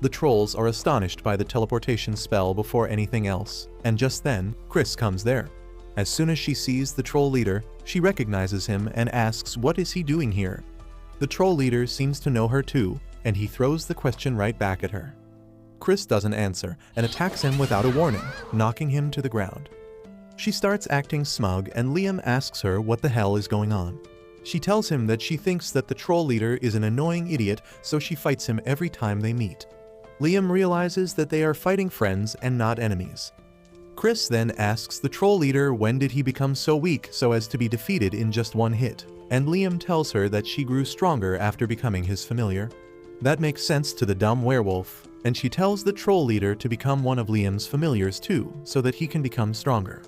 The trolls are astonished by the teleportation spell before anything else, and just then, Chris comes there. As soon as she sees the troll leader, she recognizes him and asks what is he doing here. The troll leader seems to know her too, and he throws the question right back at her. Chris doesn't answer and attacks him without a warning, knocking him to the ground. She starts acting smug and Liam asks her what the hell is going on. She tells him that she thinks that the troll leader is an annoying idiot, so she fights him every time they meet. Liam realizes that they are fighting friends and not enemies. Chris then asks the troll leader when did he become so weak so as to be defeated in just one hit, and Liam tells her that she grew stronger after becoming his familiar. That makes sense to the dumb werewolf, and she tells the troll leader to become one of Liam's familiars too, so that he can become stronger.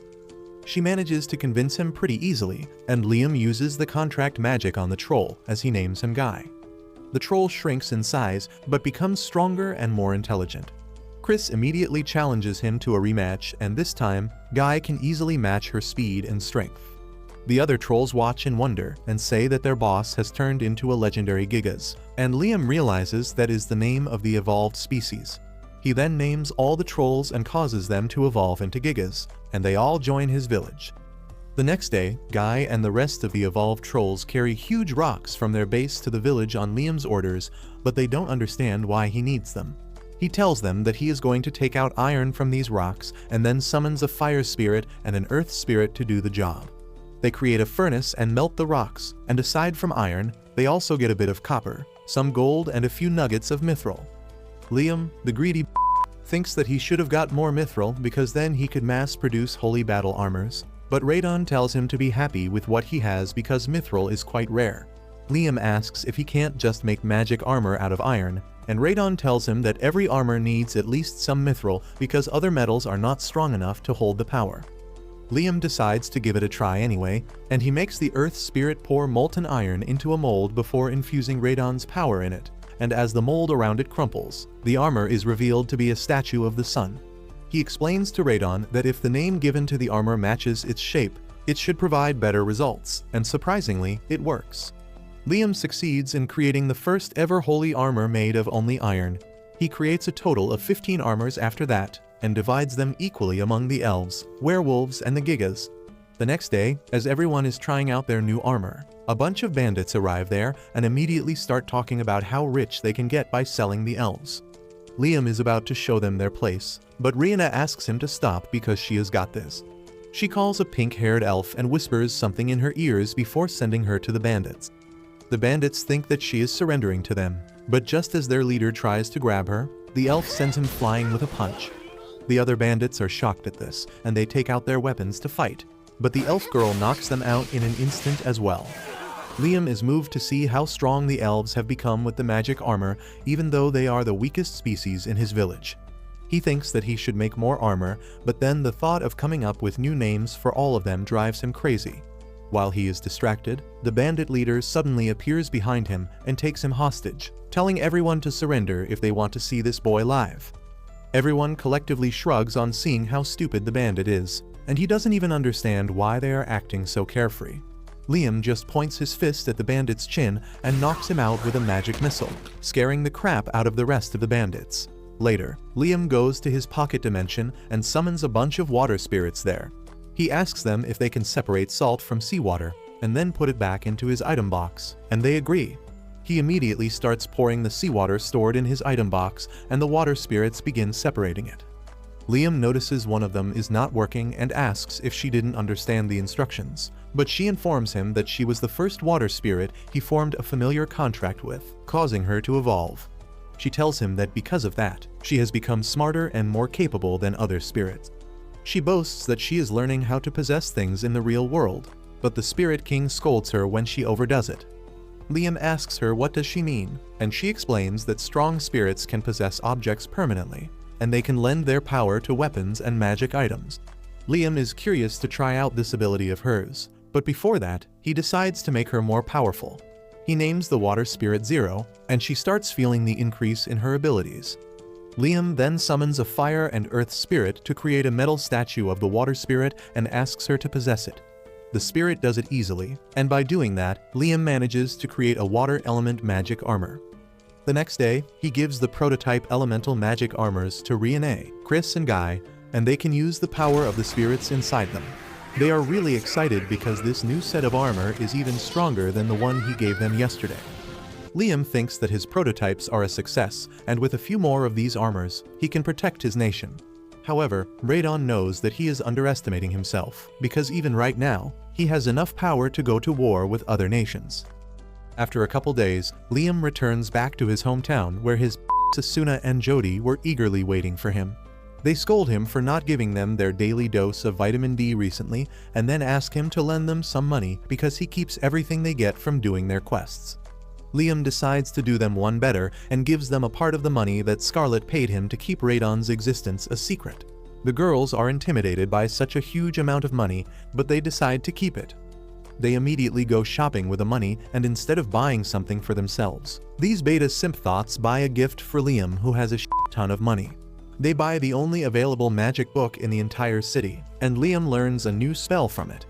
She manages to convince him pretty easily, and Liam uses the contract magic on the troll as he names him Guy. The troll shrinks in size, but becomes stronger and more intelligent. Chris immediately challenges him to a rematch, and this time, Guy can easily match her speed and strength. The other trolls watch in wonder and say that their boss has turned into a legendary Gigas, and Liam realizes that is the name of the evolved species. He then names all the trolls and causes them to evolve into Gigas, and they all join his village. The next day, Guy and the rest of the evolved trolls carry huge rocks from their base to the village on Liam's orders, but they don't understand why he needs them. He tells them that he is going to take out iron from these rocks and then summons a fire spirit and an earth spirit to do the job. They create a furnace and melt the rocks, and aside from iron, they also get a bit of copper, some gold, and a few nuggets of mithril. Liam, the greedy thinks that he should have got more mithril because then he could mass produce holy battle armors, but Radon tells him to be happy with what he has because mithril is quite rare. Liam asks if he can't just make magic armor out of iron, and Radon tells him that every armor needs at least some mithril because other metals are not strong enough to hold the power. Liam decides to give it a try anyway, and he makes the earth spirit pour molten iron into a mold before infusing Radon's power in it, and as the mold around it crumples, the armor is revealed to be a statue of the sun. He explains to Radon that if the name given to the armor matches its shape, it should provide better results, and surprisingly, it works. Liam succeeds in creating the first ever holy armor made of only iron. He creates a total of 15 armors after that, and divides them equally among the elves, werewolves, and the Gigas. The next day, as everyone is trying out their new armor, a bunch of bandits arrive there and immediately start talking about how rich they can get by selling the elves. Liam is about to show them their place, but Rihanna asks him to stop because she has got this. She calls a pink-haired elf and whispers something in her ears before sending her to the bandits. The bandits think that she is surrendering to them, but just as their leader tries to grab her, the elf sends him flying with a punch. The other bandits are shocked at this, and they take out their weapons to fight, but the elf girl knocks them out in an instant as well. Liam is moved to see how strong the elves have become with the magic armor, even though they are the weakest species in his village. He thinks that he should make more armor, but then the thought of coming up with new names for all of them drives him crazy. While he is distracted, the bandit leader suddenly appears behind him and takes him hostage, telling everyone to surrender if they want to see this boy live. Everyone collectively shrugs on seeing how stupid the bandit is, and he doesn't even understand why they are acting so carefree. Liam just points his fist at the bandit's chin and knocks him out with a magic missile, scaring the crap out of the rest of the bandits. Later, Liam goes to his pocket dimension and summons a bunch of water spirits there. He asks them if they can separate salt from seawater, and then put it back into his item box, and they agree. He immediately starts pouring the seawater stored in his item box, and the water spirits begin separating it. Liam notices one of them is not working and asks if she didn't understand the instructions, but she informs him that she was the first water spirit he formed a familiar contract with, causing her to evolve. She tells him that because of that, she has become smarter and more capable than other spirits. She boasts that she is learning how to possess things in the real world, but the Spirit King scolds her when she overdoes it. Liam asks her what does she mean, and she explains that strong spirits can possess objects permanently, and they can lend their power to weapons and magic items. Liam is curious to try out this ability of hers, but before that, he decides to make her more powerful. He names the water spirit Zero, and she starts feeling the increase in her abilities. Liam then summons a fire and earth spirit to create a metal statue of the water spirit and asks her to possess it. The spirit does it easily, and by doing that, Liam manages to create a water element magic armor. The next day, he gives the prototype elemental magic armors to Renee, Chris, and Guy, and they can use the power of the spirits inside them. They are really excited because this new set of armor is even stronger than the one he gave them yesterday. Liam thinks that his prototypes are a success, and with a few more of these armors, he can protect his nation. However, Radon knows that he is underestimating himself, because even right now, he has enough power to go to war with other nations. After a couple days, Liam returns back to his hometown where his Asuna and Jody were eagerly waiting for him. They scold him for not giving them their daily dose of vitamin D recently, and then ask him to lend them some money because he keeps everything they get from doing their quests. Liam decides to do them one better and gives them a part of the money that Scarlet paid him to keep Radon's existence a secret. The girls are intimidated by such a huge amount of money, but they decide to keep it. They immediately go shopping with the money, and instead of buying something for themselves, these beta simp thoughts buy a gift for Liam, who has a ton of money. They buy the only available magic book in the entire city, and Liam learns a new spell from it.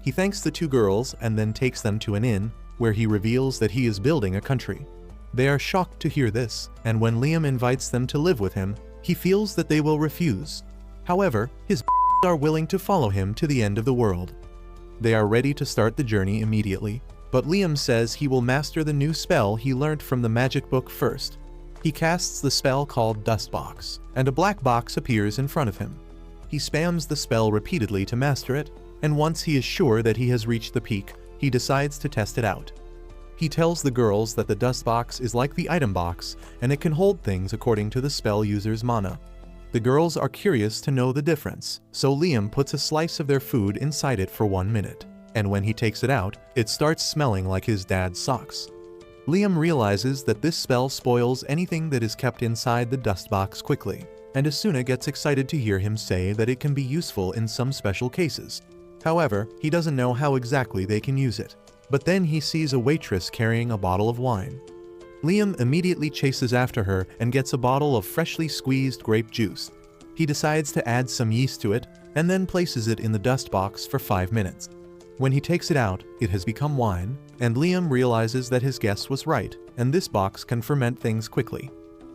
He thanks the two girls and then takes them to an inn, where he reveals that he is building a country. They are shocked to hear this, and when Liam invites them to live with him, he feels that they will refuse. However, his are willing to follow him to the end of the world. They are ready to start the journey immediately, but Liam says he will master the new spell he learned from the magic book first. He casts the spell called Dustbox, and a black box appears in front of him. He spams the spell repeatedly to master it, and once he is sure that he has reached the peak, he decides to test it out. He tells the girls that the Dustbox is like the item box, and it can hold things according to the spell user's mana. The girls are curious to know the difference, so Liam puts a slice of their food inside it for 1 minute, and when he takes it out, it starts smelling like his dad's socks. Liam realizes that this spell spoils anything that is kept inside the dust box quickly, and Asuna gets excited to hear him say that it can be useful in some special cases. However, he doesn't know how exactly they can use it. But then he sees a waitress carrying a bottle of wine. Liam immediately chases after her and gets a bottle of freshly squeezed grape juice. He decides to add some yeast to it, and then places it in the dust box for 5 minutes. When he takes it out, it has become wine, and Liam realizes that his guess was right, and this box can ferment things quickly.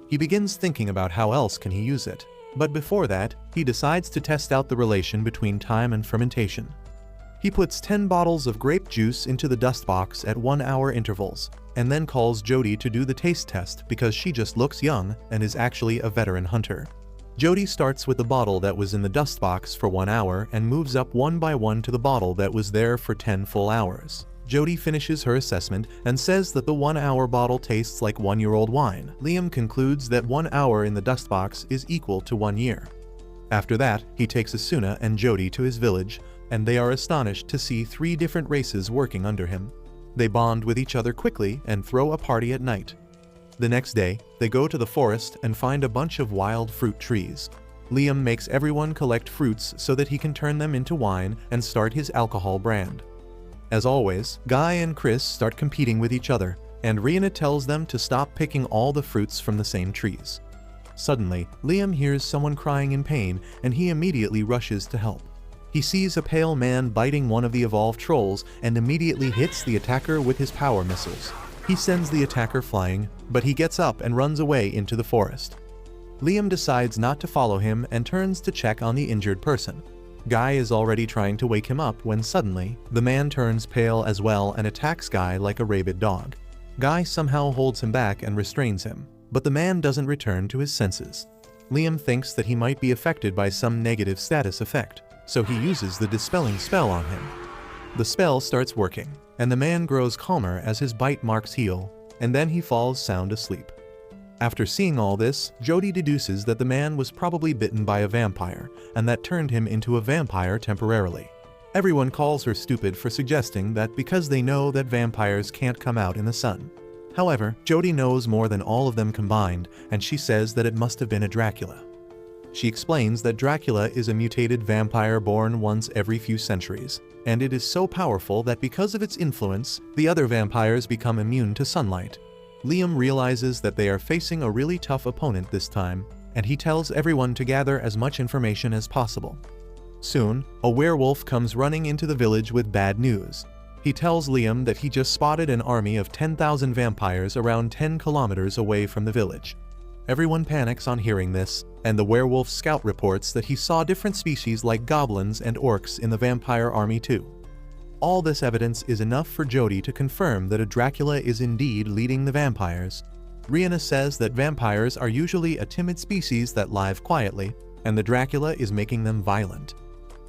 He begins thinking about how else can he use it, but before that, he decides to test out the relation between time and fermentation. He puts 10 bottles of grape juice into the dust box at 1-hour intervals, and then calls Jody to do the taste test because she just looks young and is actually a veteran hunter. Jody starts with the bottle that was in the dust box for 1 hour and moves up one by one to the bottle that was there for 10 full hours. Jody finishes her assessment and says that the 1-hour bottle tastes like 1-year-old wine. Liam concludes that 1 hour in the dust box is equal to 1 year. After that, he takes Asuna and Jody to his village, and they are astonished to see 3 different races working under him. They bond with each other quickly and throw a party at night. The next day, they go to the forest and find a bunch of wild fruit trees. Liam makes everyone collect fruits so that he can turn them into wine and start his alcohol brand. As always, Guy and Chris start competing with each other, and Rihanna tells them to stop picking all the fruits from the same trees. Suddenly, Liam hears someone crying in pain, and he immediately rushes to help. He sees a pale man biting one of the evolved trolls and immediately hits the attacker with his power missiles. He sends the attacker flying, but he gets up and runs away into the forest. Liam decides not to follow him and turns to check on the injured person. Guy is already trying to wake him up when suddenly, the man turns pale as well and attacks Guy like a rabid dog. Guy somehow holds him back and restrains him, but the man doesn't return to his senses. Liam thinks that he might be affected by some negative status effect, so he uses the dispelling spell on him. The spell starts working, and the man grows calmer as his bite marks heal, and then he falls sound asleep. After seeing all this, Jody deduces that the man was probably bitten by a vampire, and that turned him into a vampire temporarily. Everyone calls her stupid for suggesting that because they know that vampires can't come out in the sun. However, Jody knows more than all of them combined, and she says that it must have been a Dracula. She explains that Dracula is a mutated vampire born once every few centuries, and it is so powerful that because of its influence, the other vampires become immune to sunlight. Liam realizes that they are facing a really tough opponent this time, and he tells everyone to gather as much information as possible. Soon, a werewolf comes running into the village with bad news. He tells Liam that he just spotted an army of 10,000 vampires around 10 kilometers away from the village. Everyone panics on hearing this, and the werewolf scout reports that he saw different species like goblins and orcs in the vampire army too. All this evidence is enough for Jody to confirm that a Dracula is indeed leading the vampires. Rihanna says that vampires are usually a timid species that live quietly, and the Dracula is making them violent.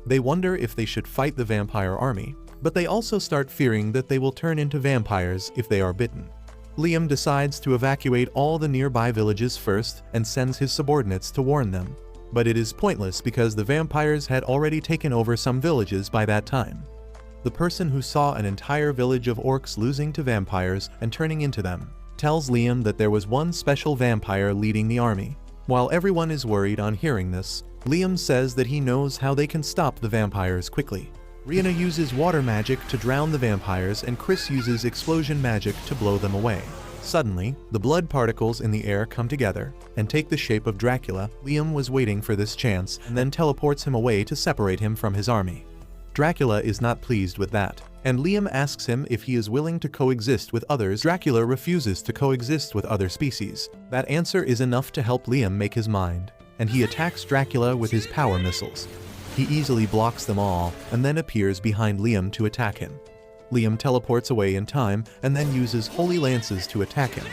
They wonder if they should fight the vampire army, but they also start fearing that they will turn into vampires if they are bitten. Liam decides to evacuate all the nearby villages first and sends his subordinates to warn them. But it is pointless because the vampires had already taken over some villages by that time. The person who saw an entire village of orcs losing to vampires and turning into them tells Liam that there was one special vampire leading the army. While everyone is worried on hearing this, Liam says that he knows how they can stop the vampires quickly. Rihanna uses water magic to drown the vampires, and Chris uses explosion magic to blow them away. Suddenly, the blood particles in the air come together and take the shape of Dracula. Liam was waiting for this chance and then teleports him away to separate him from his army. Dracula is not pleased with that, and Liam asks him if he is willing to coexist with others. Dracula refuses to coexist with other species. That answer is enough to help Liam make his mind, and he attacks Dracula with his power missiles. He easily blocks them all and then appears behind Liam to attack him. Liam teleports away in time and then uses holy lances to attack him.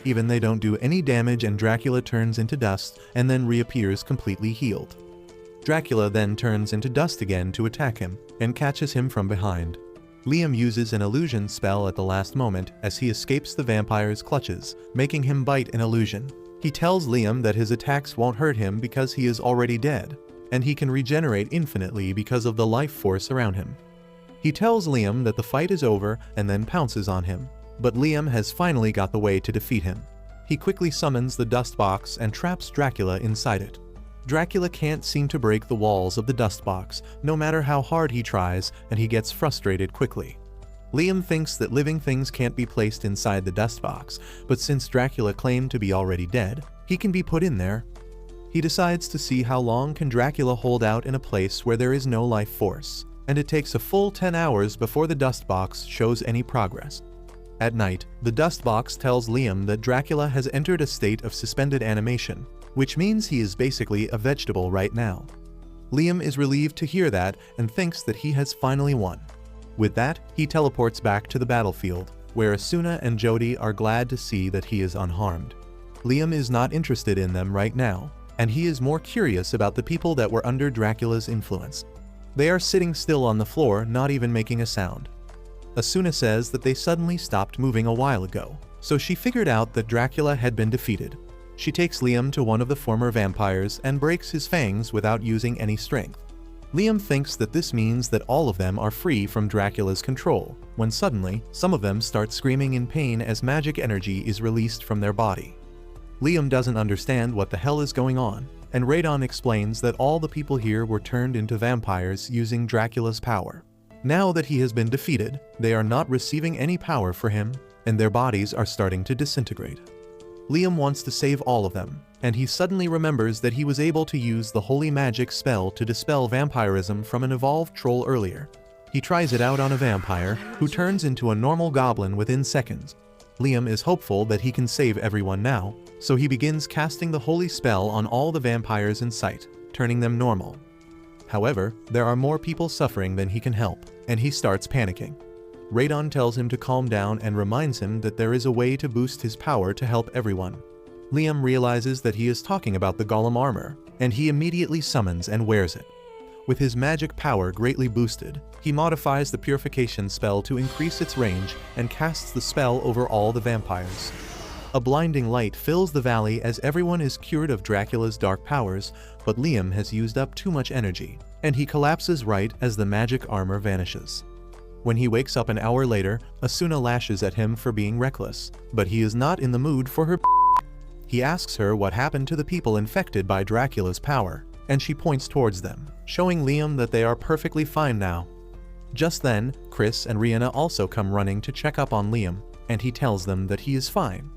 Even they don't do any damage, and Dracula turns into dust and then reappears completely healed. Dracula then turns into dust again to attack him and catches him from behind. Liam uses an illusion spell at the last moment as he escapes the vampire's clutches, making him bite an illusion. He tells Liam that his attacks won't hurt him because he is already dead, and he can regenerate infinitely because of the life force around him. He tells Liam that the fight is over and then pounces on him, but Liam has finally got the way to defeat him. He quickly summons the dust box and traps Dracula inside it. Dracula can't seem to break the walls of the dust box, no matter how hard he tries, and he gets frustrated quickly. Liam thinks that living things can't be placed inside the dust box, but since Dracula claimed to be already dead, he can be put in there. He decides to see how long can Dracula hold out in a place where there is no life force, and it takes a full 10 hours before the dust box shows any progress. At night, the dust box tells Liam that Dracula has entered a state of suspended animation, which means he is basically a vegetable right now. Liam is relieved to hear that and thinks that he has finally won. With that, he teleports back to the battlefield, where Asuna and Jody are glad to see that he is unharmed. Liam is not interested in them right now, and he is more curious about the people that were under Dracula's influence. They are sitting still on the floor, not even making a sound. Asuna says that they suddenly stopped moving a while ago, so she figured out that Dracula had been defeated. She takes Liam to one of the former vampires and breaks his fangs without using any strength. Liam thinks that this means that all of them are free from Dracula's control, when suddenly, some of them start screaming in pain as magic energy is released from their body. Liam doesn't understand what the hell is going on, and Radon explains that all the people here were turned into vampires using Dracula's power. Now that he has been defeated, they are not receiving any power for him, and their bodies are starting to disintegrate. Liam wants to save all of them, and he suddenly remembers that he was able to use the holy magic spell to dispel vampirism from an evolved troll earlier. He tries it out on a vampire, who turns into a normal goblin within seconds. Liam is hopeful that he can save everyone now, so he begins casting the holy spell on all the vampires in sight, turning them normal. However, there are more people suffering than he can help, and he starts panicking. Radon tells him to calm down and reminds him that there is a way to boost his power to help everyone. Liam realizes that he is talking about the golem armor, and he immediately summons and wears it. With his magic power greatly boosted, he modifies the purification spell to increase its range and casts the spell over all the vampires. A blinding light fills the valley as everyone is cured of Dracula's dark powers, but Liam has used up too much energy, and he collapses right as the magic armor vanishes. When he wakes up an hour later, Asuna lashes at him for being reckless, but he is not in the mood for her. He asks her what happened to the people infected by Dracula's power, and she points towards them, showing Liam that they are perfectly fine now. Just then, Chris and Rihanna also come running to check up on Liam, and he tells them that he is fine.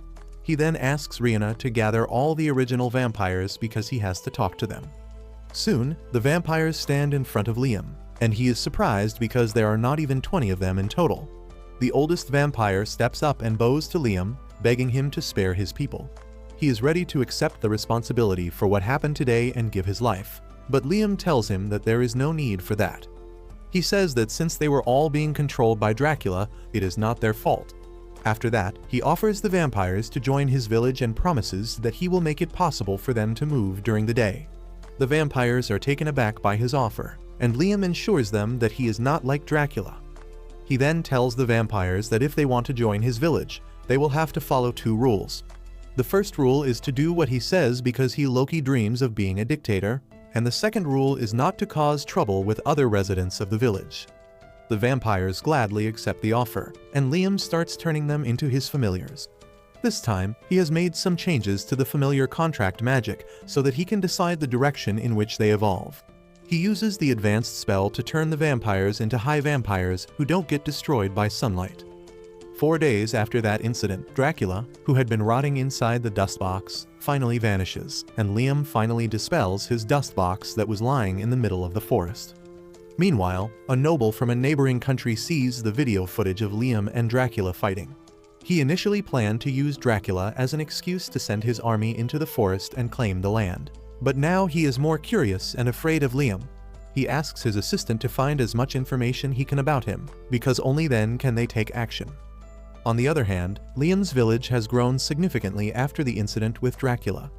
He then asks Rihanna to gather all the original vampires because he has to talk to them. Soon, the vampires stand in front of Liam, and he is surprised because there are not even 20 of them in total. The oldest vampire steps up and bows to Liam, begging him to spare his people. He is ready to accept the responsibility for what happened today and give his life, but Liam tells him that there is no need for that. He says that since they were all being controlled by Dracula, it is not their fault. After that, he offers the vampires to join his village and promises that he will make it possible for them to move during the day. The vampires are taken aback by his offer, and Liam ensures them that he is not like Dracula. He then tells the vampires that if they want to join his village, they will have to follow 2 rules. The first rule is to do what he says because Loki dreams of being a dictator, and the second rule is not to cause trouble with other residents of the village. The vampires gladly accept the offer, and Liam starts turning them into his familiars. This time, he has made some changes to the familiar contract magic so that he can decide the direction in which they evolve. He uses the advanced spell to turn the vampires into high vampires who don't get destroyed by sunlight. 4 days after that incident, Dracula, who had been rotting inside the dust box, finally vanishes, and Liam finally dispels his dust box that was lying in the middle of the forest. Meanwhile, a noble from a neighboring country sees the video footage of Liam and Dracula fighting. He initially planned to use Dracula as an excuse to send his army into the forest and claim the land. But now he is more curious and afraid of Liam. He asks his assistant to find as much information he can about him, because only then can they take action. On the other hand, Liam's village has grown significantly after the incident with Dracula.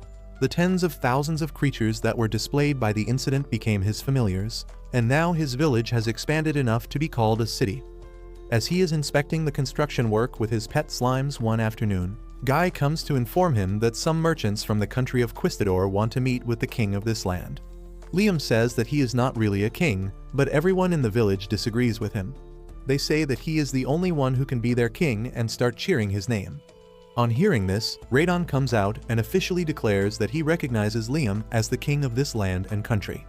The tens of thousands of creatures that were displayed by the incident became his familiars, and now his village has expanded enough to be called a city. As he is inspecting the construction work with his pet slimes one afternoon, Guy comes to inform him that some merchants from the country of Quistador want to meet with the king of this land. Liam says that he is not really a king, but everyone in the village disagrees with him. They say that he is the only one who can be their king and start cheering his name. On hearing this, Radon comes out and officially declares that he recognizes Liam as the king of this land and country.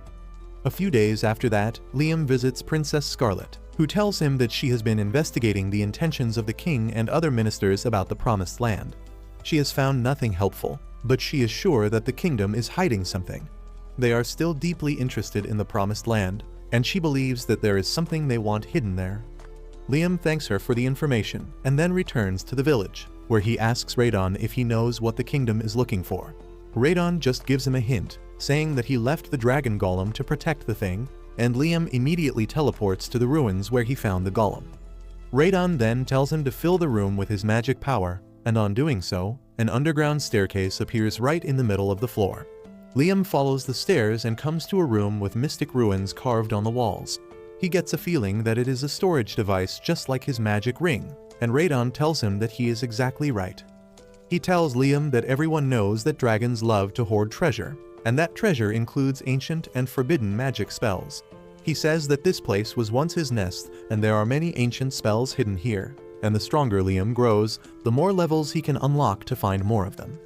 A few days after that, Liam visits Princess Scarlet, who tells him that she has been investigating the intentions of the king and other ministers about the Promised Land. She has found nothing helpful, but she is sure that the kingdom is hiding something. They are still deeply interested in the Promised Land, and she believes that there is something they want hidden there. Liam thanks her for the information and then returns to the village, where he asks Radon if he knows what the kingdom is looking for. Radon just gives him a hint, saying that he left the dragon golem to protect the thing, and Liam immediately teleports to the ruins where he found the golem. Radon then tells him to fill the room with his magic power, and on doing so, an underground staircase appears right in the middle of the floor. Liam follows the stairs and comes to a room with mystic ruins carved on the walls. He gets a feeling that it is a storage device just like his magic ring, and Radon tells him that he is exactly right. He tells Liam that everyone knows that dragons love to hoard treasure, and that treasure includes ancient and forbidden magic spells. He says that this place was once his nest, and there are many ancient spells hidden here, and the stronger Liam grows, the more levels he can unlock to find more of them.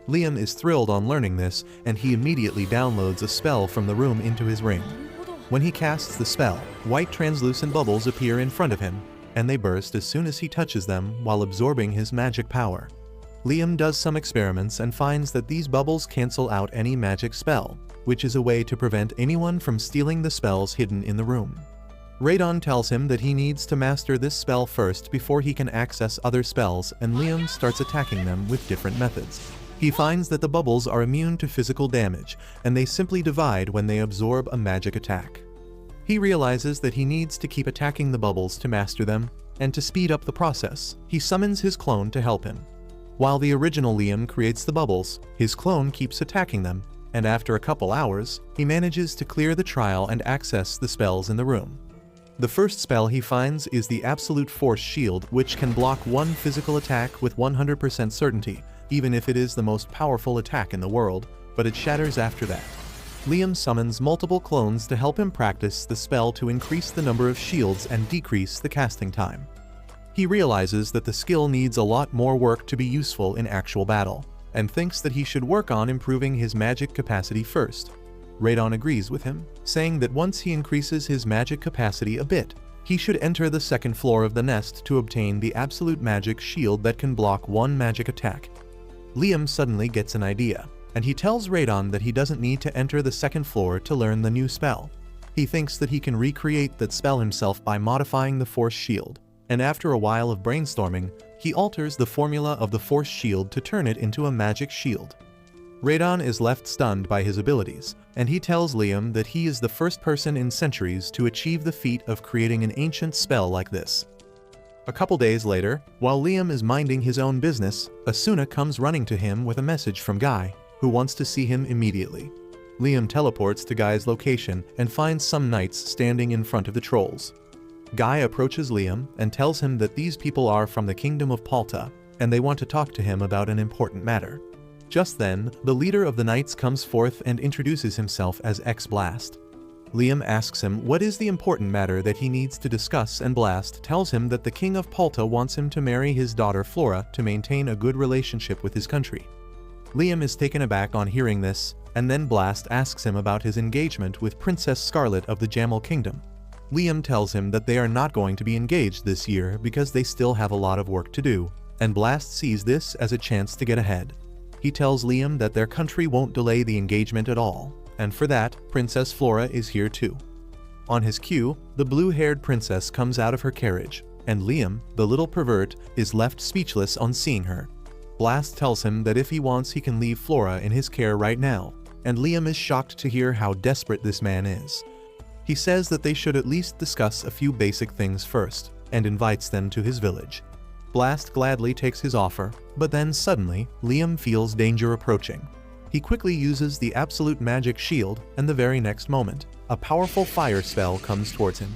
Liam is thrilled on learning this, and he immediately downloads a spell from the room into his ring. When he casts the spell, white translucent bubbles appear in front of him, and they burst as soon as he touches them while absorbing his magic power. Liam does some experiments and finds that these bubbles cancel out any magic spell, which is a way to prevent anyone from stealing the spells hidden in the room. Radon tells him that he needs to master this spell first before he can access other spells, and Liam starts attacking them with different methods. He finds that the bubbles are immune to physical damage, and they simply divide when they absorb a magic attack. He realizes that he needs to keep attacking the bubbles to master them, and to speed up the process, he summons his clone to help him. While the original Liam creates the bubbles, his clone keeps attacking them, and after a couple hours, he manages to clear the trial and access the spells in the room. The first spell he finds is the Absolute Force Shield, which can block one physical attack with 100% certainty, even if it is the most powerful attack in the world, but it shatters after that. Liam summons multiple clones to help him practice the spell to increase the number of shields and decrease the casting time. He realizes that the skill needs a lot more work to be useful in actual battle, and thinks that he should work on improving his magic capacity first. Radon agrees with him, saying that once he increases his magic capacity a bit, he should enter the second floor of the nest to obtain the absolute magic shield that can block one magic attack. Liam suddenly gets an idea, and he tells Radon that he doesn't need to enter the second floor to learn the new spell. He thinks that he can recreate that spell himself by modifying the force shield, and after a while of brainstorming, he alters the formula of the force shield to turn it into a magic shield. Radon is left stunned by his abilities, and he tells Liam that he is the first person in centuries to achieve the feat of creating an ancient spell like this. A couple days later, while Liam is minding his own business, Asuna comes running to him with a message from Guy, who wants to see him immediately. Liam teleports to Guy's location and finds some knights standing in front of the trolls. Guy approaches Liam and tells him that these people are from the kingdom of Palta, and they want to talk to him about an important matter. Just then, the leader of the knights comes forth and introduces himself as Blast. Liam asks him what is the important matter that he needs to discuss, and Blast tells him that the king of Palta wants him to marry his daughter Flora to maintain a good relationship with his country. Liam is taken aback on hearing this, and then Blast asks him about his engagement with Princess Scarlet of the Jamal Kingdom. Liam tells him that they are not going to be engaged this year because they still have a lot of work to do, and Blast sees this as a chance to get ahead. He tells Liam that their country won't delay the engagement at all, and for that, Princess Flora is here too. On his cue, the blue-haired princess comes out of her carriage, and Liam, the little pervert, is left speechless on seeing her. Blast tells him that if he wants he can leave Flora in his care right now, and Liam is shocked to hear how desperate this man is. He says that they should at least discuss a few basic things first, and invites them to his village. Blast gladly takes his offer, but then suddenly, Liam feels danger approaching. He quickly uses the absolute magic shield, and the very next moment, a powerful fire spell comes towards him.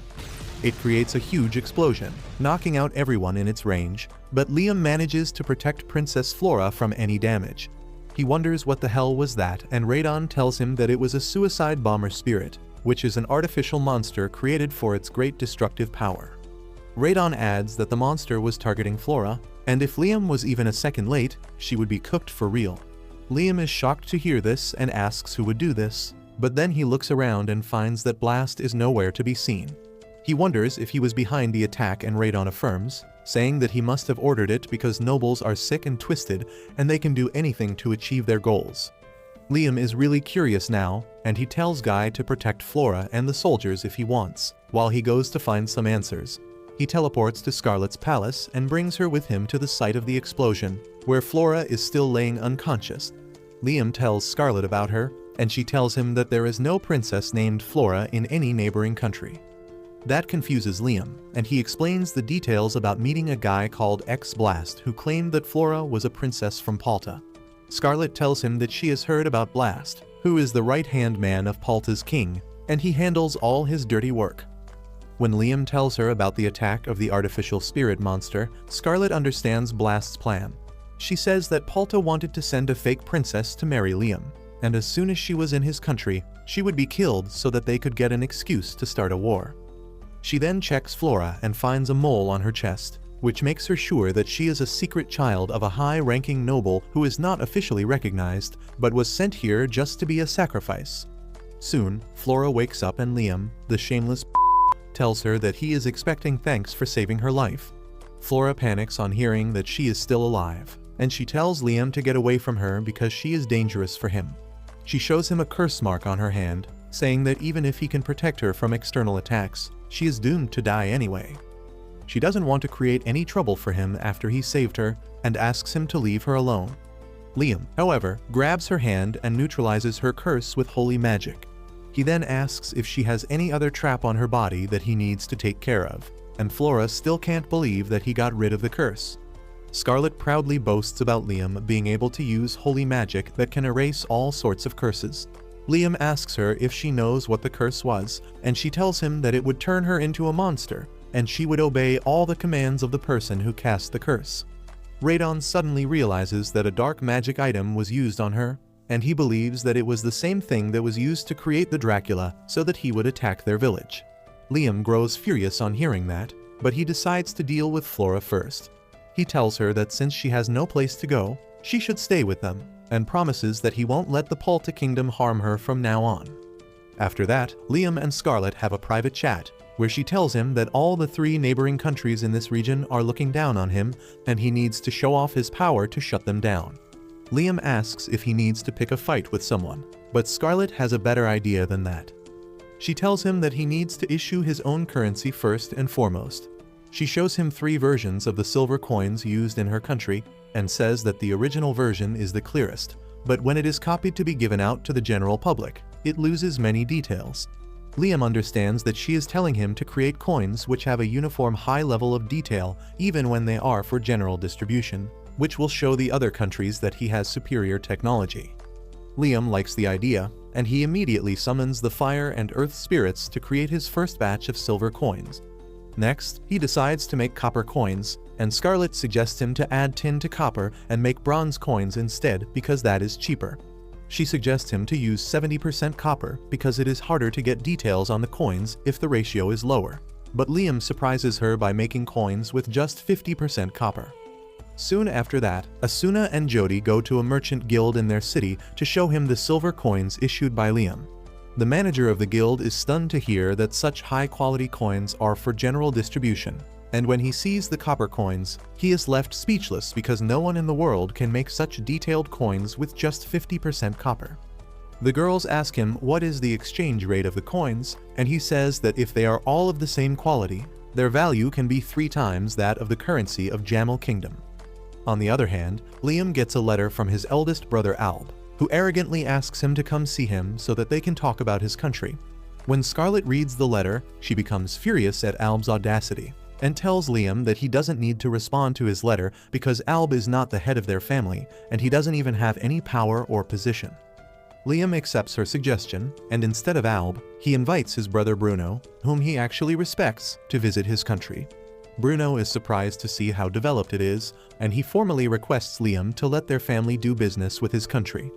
It creates a huge explosion, knocking out everyone in its range, but Liam manages to protect Princess Flora from any damage. He wonders what the hell was that, and Radon tells him that it was a suicide bomber spirit, which is an artificial monster created for its great destructive power. Radon adds that the monster was targeting Flora, and if Liam was even a second late, she would be cooked for real. Liam is shocked to hear this and asks who would do this, but then he looks around and finds that Blast is nowhere to be seen. He wonders if he was behind the attack, and Radon affirms, saying that he must have ordered it because nobles are sick and twisted and they can do anything to achieve their goals. Liam is really curious now, and he tells Guy to protect Flora and the soldiers if he wants, while he goes to find some answers. He teleports to Scarlet's palace and brings her with him to the site of the explosion, where Flora is still laying unconscious. Liam tells Scarlet about her, and she tells him that there is no princess named Flora in any neighboring country. That confuses Liam, and he explains the details about meeting a guy called Blast who claimed that Flora was a princess from Palta. Scarlet tells him that she has heard about Blast, who is the right-hand man of Palta's king, and he handles all his dirty work. When Liam tells her about the attack of the artificial spirit monster, Scarlet understands Blast's plan. She says that Palta wanted to send a fake princess to marry Liam, and as soon as she was in his country, she would be killed so that they could get an excuse to start a war. She then checks Flora and finds a mole on her chest, which makes her sure that she is a secret child of a high-ranking noble who is not officially recognized, but was sent here just to be a sacrifice. Soon, Flora wakes up and Liam, the shameless tells her that he is expecting thanks for saving her life. Flora panics on hearing that she is still alive, and she tells Liam to get away from her because she is dangerous for him. She shows him a curse mark on her hand, saying that even if he can protect her from external attacks, she is doomed to die anyway. She doesn't want to create any trouble for him after he saved her, and asks him to leave her alone. Liam, however, grabs her hand and neutralizes her curse with holy magic. He then asks if she has any other trap on her body that he needs to take care of, and Flora still can't believe that he got rid of the curse. Scarlet proudly boasts about Liam being able to use holy magic that can erase all sorts of curses. Liam asks her if she knows what the curse was, and she tells him that it would turn her into a monster, and she would obey all the commands of the person who cast the curse. Radon suddenly realizes that a dark magic item was used on her, and he believes that it was the same thing that was used to create the Dracula so that he would attack their village. Liam grows furious on hearing that, but he decides to deal with Flora first. He tells her that since she has no place to go, she should stay with them, and promises that he won't let the Palta Kingdom harm her from now on. After that, Liam and Scarlet have a private chat, where she tells him that all the 3 neighboring countries in this region are looking down on him, and he needs to show off his power to shut them down. Liam asks if he needs to pick a fight with someone, but Scarlet has a better idea than that. She tells him that he needs to issue his own currency first and foremost. She shows him 3 versions of the silver coins used in her country, and says that the original version is the clearest, but when it is copied to be given out to the general public, it loses many details. Liam understands that she is telling him to create coins which have a uniform high level of detail even when they are for general distribution, which will show the other countries that he has superior technology. Liam likes the idea, and he immediately summons the fire and earth spirits to create his first batch of silver coins. Next, he decides to make copper coins, and Scarlet suggests him to add tin to copper and make bronze coins instead because that is cheaper. She suggests him to use 70% copper because it is harder to get details on the coins if the ratio is lower, but Liam surprises her by making coins with just 50% copper. Soon after that, Asuna and Jody go to a merchant guild in their city to show him the silver coins issued by Liam. The manager of the guild is stunned to hear that such high-quality coins are for general distribution, and when he sees the copper coins, he is left speechless because no one in the world can make such detailed coins with just 50% copper. The girls ask him what is the exchange rate of the coins, and he says that if they are all of the same quality, their value can be 3 times that of the currency of Jamal Kingdom. On the other hand, Liam gets a letter from his eldest brother Alb, who arrogantly asks him to come see him so that they can talk about his country. When Scarlet reads the letter, she becomes furious at Alb's audacity, and tells Liam that he doesn't need to respond to his letter because Alb is not the head of their family, and he doesn't even have any power or position. Liam accepts her suggestion, and instead of Alb, he invites his brother Bruno, whom he actually respects, to visit his country. Bruno is surprised to see how developed it is, and he formally requests Liam to let their family do business with his country.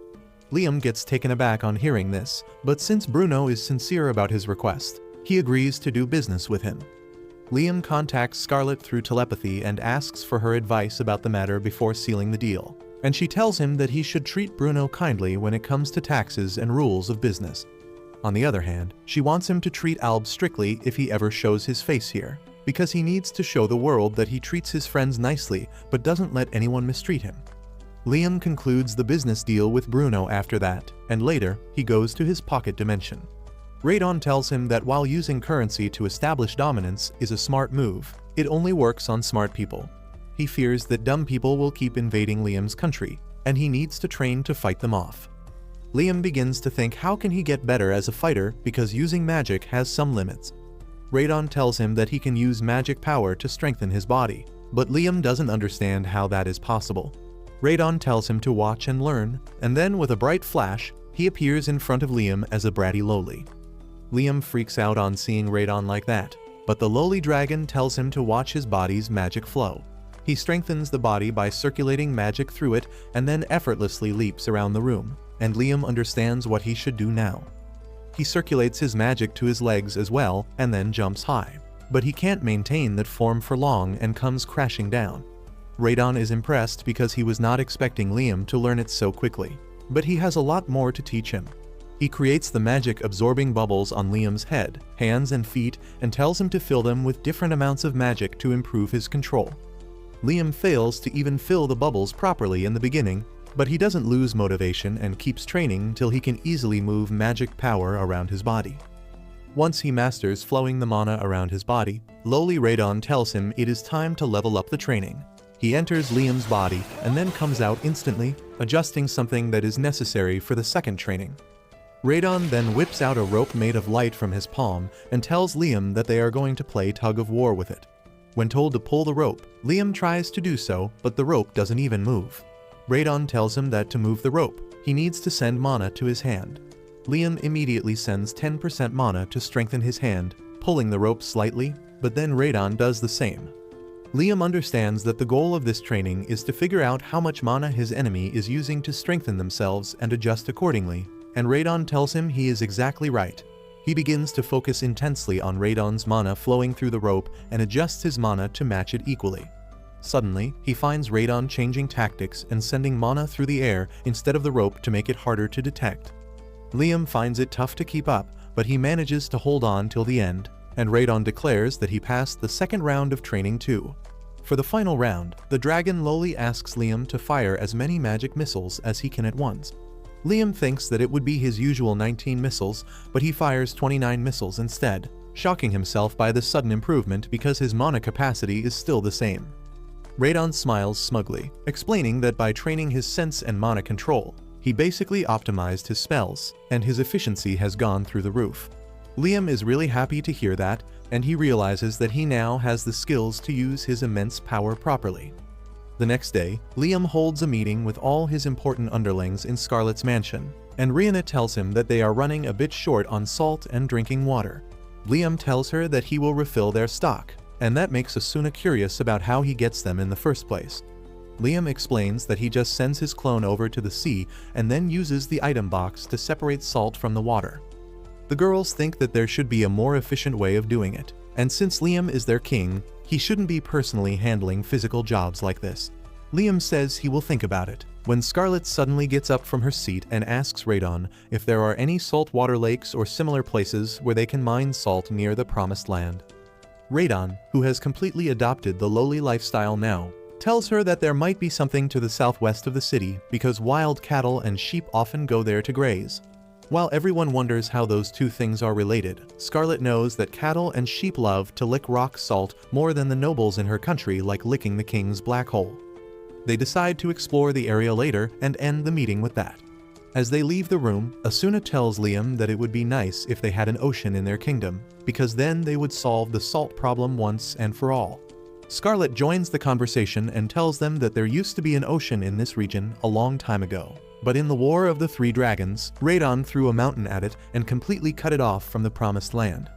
Liam gets taken aback on hearing this, but since Bruno is sincere about his request, he agrees to do business with him. Liam contacts Scarlet through telepathy and asks for her advice about the matter before sealing the deal, and she tells him that he should treat Bruno kindly when it comes to taxes and rules of business. On the other hand, she wants him to treat Alb strictly if he ever shows his face here, because he needs to show the world that he treats his friends nicely but doesn't let anyone mistreat him. Liam concludes the business deal with Bruno after that, and later, he goes to his pocket dimension. Radon tells him that while using currency to establish dominance is a smart move, it only works on smart people. He fears that dumb people will keep invading Liam's country, and he needs to train to fight them off. Liam begins to think how can he get better as a fighter because using magic has some limits. Radon tells him that he can use magic power to strengthen his body, but Liam doesn't understand how that is possible. Radon tells him to watch and learn, and then with a bright flash, he appears in front of Liam as a bratty lowly. Liam freaks out on seeing Radon like that, but the lowly dragon tells him to watch his body's magic flow. He strengthens the body by circulating magic through it and then effortlessly leaps around the room, and Liam understands what he should do now. He circulates his magic to his legs as well and then jumps high, but he can't maintain that form for long and comes crashing down. Radon is impressed because he was not expecting Liam to learn it so quickly, but he has a lot more to teach him. He creates the magic absorbing bubbles on Liam's head, hands and feet and tells him to fill them with different amounts of magic to improve his control. Liam fails to even fill the bubbles properly in the beginning, but he doesn't lose motivation and keeps training till he can easily move magic power around his body. Once he masters flowing the mana around his body, lowly Radon tells him it is time to level up the training. He enters Liam's body and then comes out instantly, adjusting something that is necessary for the second training. Radon then whips out a rope made of light from his palm and tells Liam that they are going to play tug of war with it. When told to pull the rope, Liam tries to do so, but the rope doesn't even move. Radon tells him that to move the rope, he needs to send mana to his hand. Liam immediately sends 10% mana to strengthen his hand, pulling the rope slightly, but then Radon does the same. Liam understands that the goal of this training is to figure out how much mana his enemy is using to strengthen themselves and adjust accordingly, and Radon tells him he is exactly right. He begins to focus intensely on Radon's mana flowing through the rope and adjusts his mana to match it equally. Suddenly, he finds Radon changing tactics and sending mana through the air instead of the rope to make it harder to detect. Liam finds it tough to keep up, but he manages to hold on till the end, and Radon declares that he passed the second round of training too. For the final round, the dragon lowly asks Liam to fire as many magic missiles as he can at once. Liam thinks that it would be his usual 19 missiles, but he fires 29 missiles instead, shocking himself by the sudden improvement because his mana capacity is still the same. Radon smiles smugly, explaining that by training his sense and mana control, he basically optimized his spells, and his efficiency has gone through the roof. Liam is really happy to hear that, and he realizes that he now has the skills to use his immense power properly. The next day, Liam holds a meeting with all his important underlings in Scarlet's mansion, and Rihanna tells him that they are running a bit short on salt and drinking water. Liam tells her that he will refill their stock, and that makes Asuna curious about how he gets them in the first place. Liam explains that he just sends his clone over to the sea and then uses the item box to separate salt from the water. The girls think that there should be a more efficient way of doing it, and since Liam is their king, he shouldn't be personally handling physical jobs like this. Liam says he will think about it, when Scarlet suddenly gets up from her seat and asks Radon if there are any saltwater lakes or similar places where they can mine salt near the Promised Land. Radon, who has completely adopted the lowly lifestyle now, tells her that there might be something to the southwest of the city because wild cattle and sheep often go there to graze. While everyone wonders how those two things are related, Scarlet knows that cattle and sheep love to lick rock salt more than the nobles in her country like licking the king's black hole. They decide to explore the area later and end the meeting with that. As they leave the room, Asuna tells Liam that it would be nice if they had an ocean in their kingdom, because then they would solve the salt problem once and for all. Scarlet joins the conversation and tells them that there used to be an ocean in this region a long time ago. But in the War of the Three Dragons, Radon threw a mountain at it and completely cut it off from the Promised Land.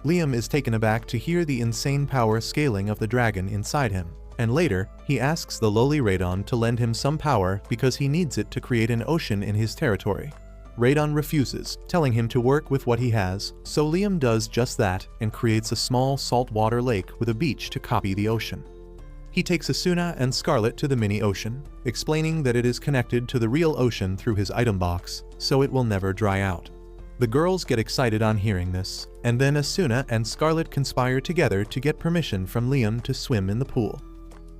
Liam is taken aback to hear the insane power scaling of the dragon inside him, and later, he asks the lowly Radon to lend him some power because he needs it to create an ocean in his territory. Radon refuses, telling him to work with what he has, so Liam does just that and creates a small saltwater lake with a beach to copy the ocean. He takes Asuna and Scarlet to the mini-ocean, explaining that it is connected to the real ocean through his item box, so it will never dry out. The girls get excited on hearing this, and then Asuna and Scarlet conspire together to get permission from Liam to swim in the pool.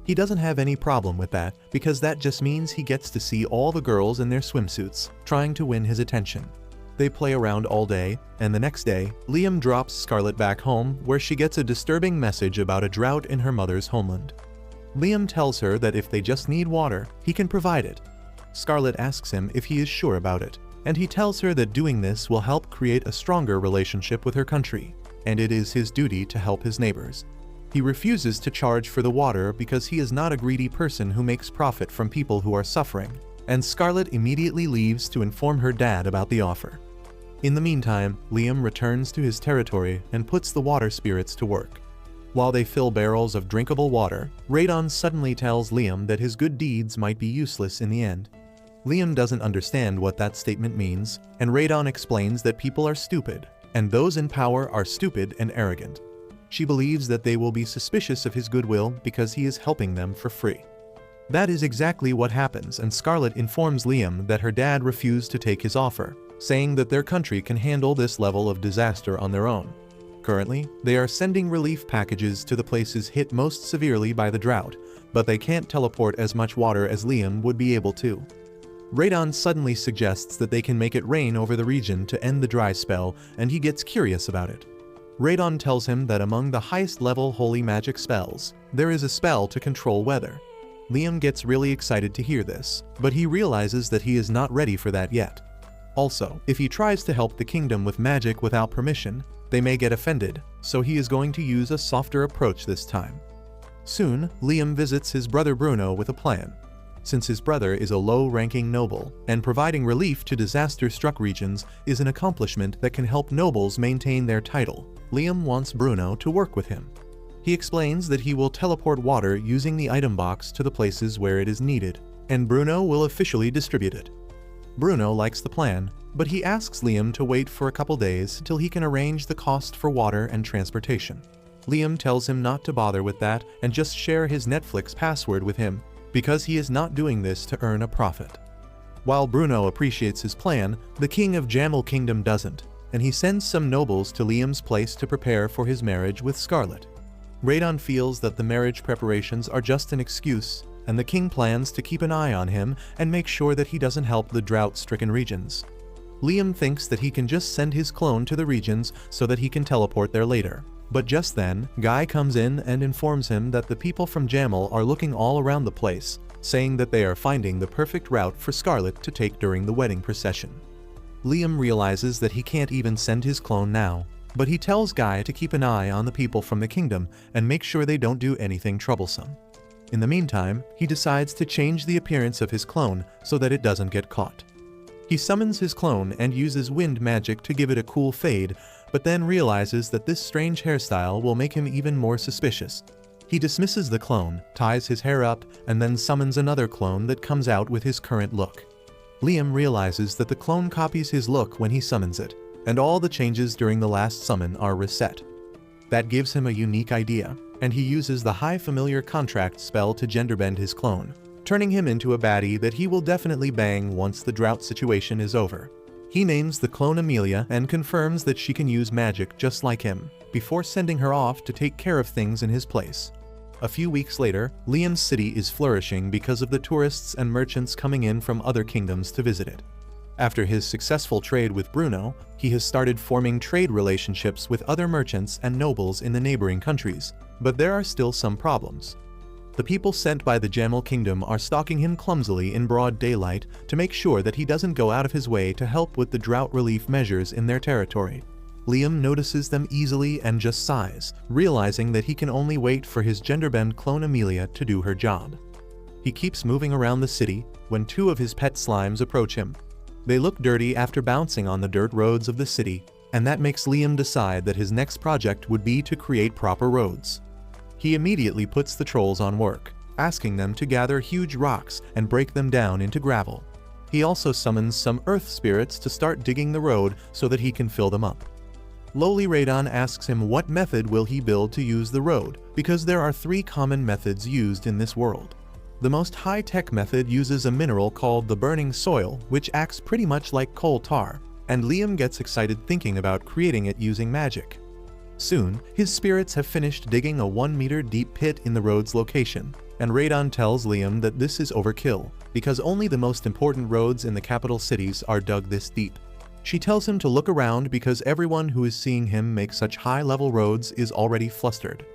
He doesn't have any problem with that, because that just means he gets to see all the girls in their swimsuits, trying to win his attention. They play around all day, and the next day, Liam drops Scarlet back home, where she gets a disturbing message about a drought in her mother's homeland. Liam tells her that if they just need water, he can provide it. Scarlet asks him if he is sure about it, and he tells her that doing this will help create a stronger relationship with her country, and it is his duty to help his neighbors. He refuses to charge for the water because he is not a greedy person who makes profit from people who are suffering, and Scarlet immediately leaves to inform her dad about the offer. In the meantime, Liam returns to his territory and puts the water spirits to work. While they fill barrels of drinkable water, Radon suddenly tells Liam that his good deeds might be useless in the end. Liam doesn't understand what that statement means, and Radon explains that people are stupid, and those in power are stupid and arrogant. She believes that they will be suspicious of his goodwill because he is helping them for free. That is exactly what happens, and Scarlet informs Liam that her dad refused to take his offer, saying that their country can handle this level of disaster on their own. Currently, they are sending relief packages to the places hit most severely by the drought, but they can't teleport as much water as Liam would be able to. Radon suddenly suggests that they can make it rain over the region to end the dry spell, and he gets curious about it. Radon tells him that among the highest level holy magic spells, there is a spell to control weather. Liam gets really excited to hear this, but he realizes that he is not ready for that yet. Also, if he tries to help the kingdom with magic without permission, they may get offended, so he is going to use a softer approach this time. Soon, Liam visits his brother Bruno with a plan. Since his brother is a low-ranking noble, and providing relief to disaster-struck regions is an accomplishment that can help nobles maintain their title, Liam wants Bruno to work with him. He explains that he will teleport water using the item box to the places where it is needed, and Bruno will officially distribute it. Bruno likes the plan, but he asks Liam to wait for a couple days till he can arrange the cost for water and transportation. Liam tells him not to bother with that and just share his Netflix password with him, because he is not doing this to earn a profit. While Bruno appreciates his plan, the king of Jamel Kingdom doesn't, and he sends some nobles to Liam's place to prepare for his marriage with Scarlet. Radon feels that the marriage preparations are just an excuse, and the king plans to keep an eye on him and make sure that he doesn't help the drought-stricken regions. Liam thinks that he can just send his clone to the regions so that he can teleport there later. But just then, Guy comes in and informs him that the people from Jamel are looking all around the place, saying that they are finding the perfect route for Scarlet to take during the wedding procession. Liam realizes that he can't even send his clone now, but he tells Guy to keep an eye on the people from the kingdom and make sure they don't do anything troublesome. In the meantime, he decides to change the appearance of his clone so that it doesn't get caught. He summons his clone and uses wind magic to give it a cool fade, but then realizes that this strange hairstyle will make him even more suspicious. He dismisses the clone, ties his hair up, and then summons another clone that comes out with his current look. Liam realizes that the clone copies his look when he summons it, and all the changes during the last summon are reset. That gives him a unique idea, and he uses the High Familiar Contract spell to genderbend his clone, turning him into a baddie that he will definitely bang once the drought situation is over. He names the clone Amelia and confirms that she can use magic just like him, before sending her off to take care of things in his place. A few weeks later, Liam's city is flourishing because of the tourists and merchants coming in from other kingdoms to visit it. After his successful trade with Bruno, he has started forming trade relationships with other merchants and nobles in the neighboring countries, but there are still some problems. The people sent by the Jamel Kingdom are stalking him clumsily in broad daylight to make sure that he doesn't go out of his way to help with the drought relief measures in their territory. Liam notices them easily and just sighs, realizing that he can only wait for his genderbend clone Amelia to do her job. He keeps moving around the city when two of his pet slimes approach him. They look dirty after bouncing on the dirt roads of the city, and that makes Liam decide that his next project would be to create proper roads. He immediately puts the trolls on work, asking them to gather huge rocks and break them down into gravel. He also summons some earth spirits to start digging the road so that he can fill them up. Lowly Radon asks him what method will he build to use the road, because there are 3 common methods used in this world. The most high-tech method uses a mineral called the burning soil, which acts pretty much like coal tar, and Liam gets excited thinking about creating it using magic. Soon, his spirits have finished digging a 1-meter deep pit in the road's location, and Radon tells Liam that this is overkill, because only the most important roads in the capital cities are dug this deep. She tells him to look around because everyone who is seeing him make such high-level roads is already flustered.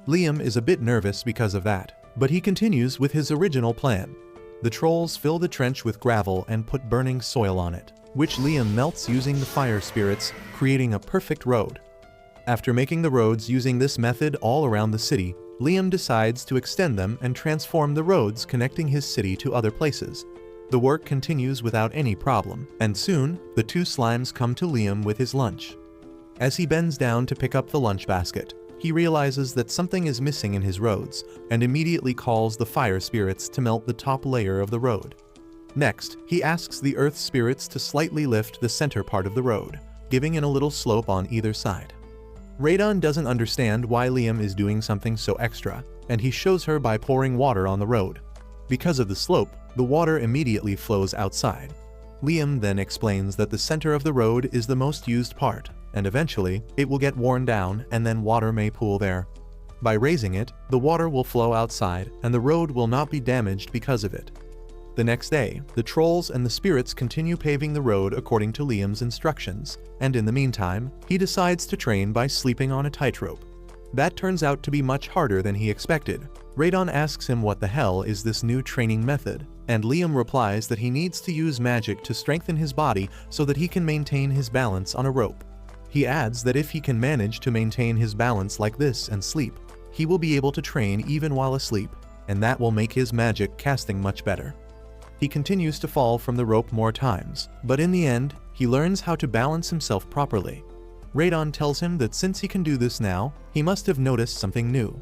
Liam is a bit nervous because of that, but he continues with his original plan. The trolls fill the trench with gravel and put burning soil on it, which Liam melts using the fire spirits, creating a perfect road. After making the roads using this method all around the city, Liam decides to extend them and transform the roads connecting his city to other places. The work continues without any problem, and soon, the 2 slimes come to Liam with his lunch. As he bends down to pick up the lunch basket, he realizes that something is missing in his roads, and immediately calls the fire spirits to melt the top layer of the road. Next, he asks the earth spirits to slightly lift the center part of the road, giving it a little slope on either side. Radon doesn't understand why Liam is doing something so extra, and he shows her by pouring water on the road. Because of the slope, the water immediately flows outside. Liam then explains that the center of the road is the most used part, and eventually, it will get worn down and then water may pool there. By raising it, the water will flow outside and the road will not be damaged because of it. The next day, the trolls and the spirits continue paving the road according to Liam's instructions, and in the meantime, he decides to train by sleeping on a tightrope. That turns out to be much harder than he expected. Radon asks him what the hell is this new training method, and Liam replies that he needs to use magic to strengthen his body so that he can maintain his balance on a rope. He adds that if he can manage to maintain his balance like this and sleep, he will be able to train even while asleep, and that will make his magic casting much better. He continues to fall from the rope more times, but in the end, he learns how to balance himself properly. Radon tells him that since he can do this now, he must have noticed something new.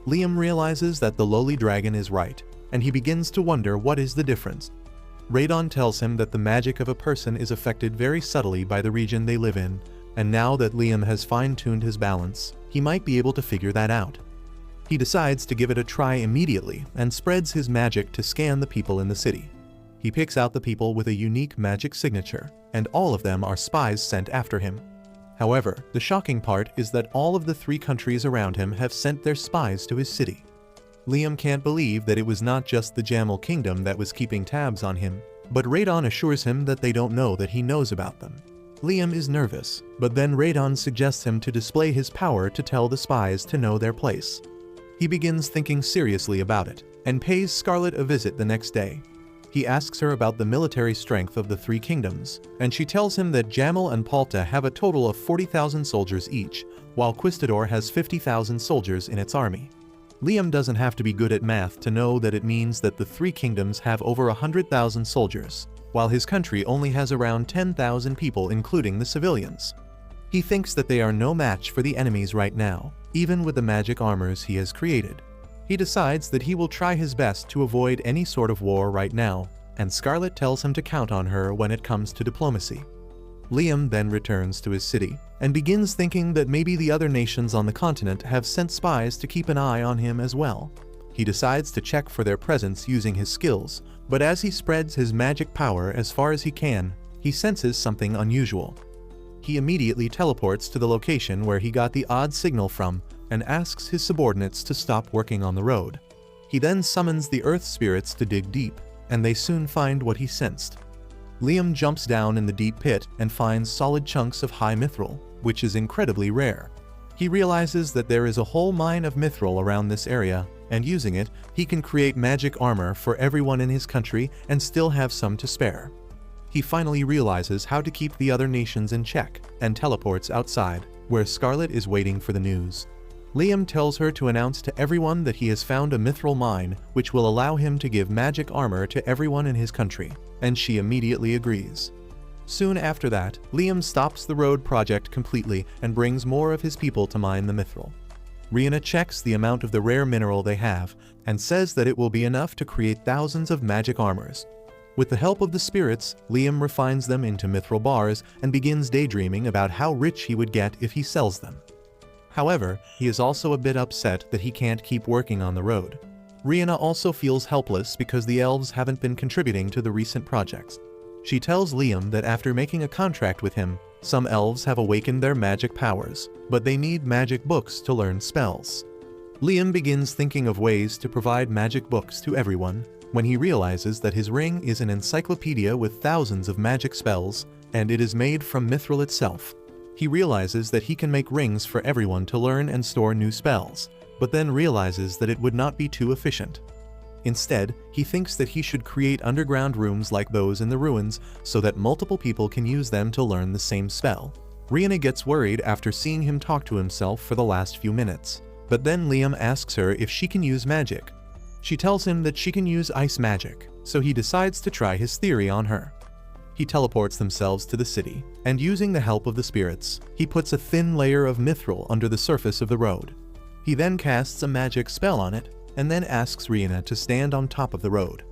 Liam realizes that the lowly dragon is right, and he begins to wonder what is the difference. Radon tells him that the magic of a person is affected very subtly by the region they live in, and now that Liam has fine-tuned his balance, he might be able to figure that out. He decides to give it a try immediately and spreads his magic to scan the people in the city. He picks out the people with a unique magic signature, and all of them are spies sent after him. However, the shocking part is that all of the 3 countries around him have sent their spies to his city. Liam can't believe that it was not just the Jamel Kingdom that was keeping tabs on him, but Radon assures him that they don't know that he knows about them. Liam is nervous, but then Radon suggests him to display his power to tell the spies to know their place. He begins thinking seriously about it, and pays Scarlet a visit the next day. He asks her about the military strength of the 3 kingdoms, and she tells him that Jamel and Palta have a total of 40,000 soldiers each, while Quistador has 50,000 soldiers in its army. Liam doesn't have to be good at math to know that it means that the 3 kingdoms have over 100,000 soldiers, while his country only has around 10,000 people including the civilians. He thinks that they are no match for the enemies right now, even with the magic armors he has created. He decides that he will try his best to avoid any sort of war right now, and Scarlet tells him to count on her when it comes to diplomacy. Liam then returns to his city, and begins thinking that maybe the other nations on the continent have sent spies to keep an eye on him as well. He decides to check for their presence using his skills, but as he spreads his magic power as far as he can, he senses something unusual. He immediately teleports to the location where he got the odd signal from, and asks his subordinates to stop working on the road. He then summons the earth spirits to dig deep, and they soon find what he sensed. Liam jumps down in the deep pit and finds solid chunks of high mithril, which is incredibly rare. He realizes that there is a whole mine of mithril around this area, and using it, he can create magic armor for everyone in his country and still have some to spare. He finally realizes how to keep the other nations in check, and teleports outside, where Scarlet is waiting for the news. Liam tells her to announce to everyone that he has found a mithril mine which will allow him to give magic armor to everyone in his country, and she immediately agrees. Soon after that, Liam stops the road project completely and brings more of his people to mine the mithril. Rihanna checks the amount of the rare mineral they have, and says that it will be enough to create thousands of magic armors. With the help of the spirits, Liam refines them into mithril bars and begins daydreaming about how rich he would get if he sells them. However, he is also a bit upset that he can't keep working on the road. Rihanna also feels helpless because the elves haven't been contributing to the recent projects. She tells Liam that after making a contract with him, some elves have awakened their magic powers, but they need magic books to learn spells. Liam begins thinking of ways to provide magic books to everyone, when he realizes that his ring is an encyclopedia with thousands of magic spells, and it is made from mithril itself. He realizes that he can make rings for everyone to learn and store new spells, but then realizes that it would not be too efficient. Instead, he thinks that he should create underground rooms like those in the ruins so that multiple people can use them to learn the same spell. Rihanna gets worried after seeing him talk to himself for the last few minutes, but then Liam asks her if she can use magic. She tells him that she can use ice magic, so he decides to try his theory on her. He teleports themselves to the city, and using the help of the spirits, he puts a thin layer of mithril under the surface of the road. He then casts a magic spell on it, and then asks Rihanna to stand on top of the road.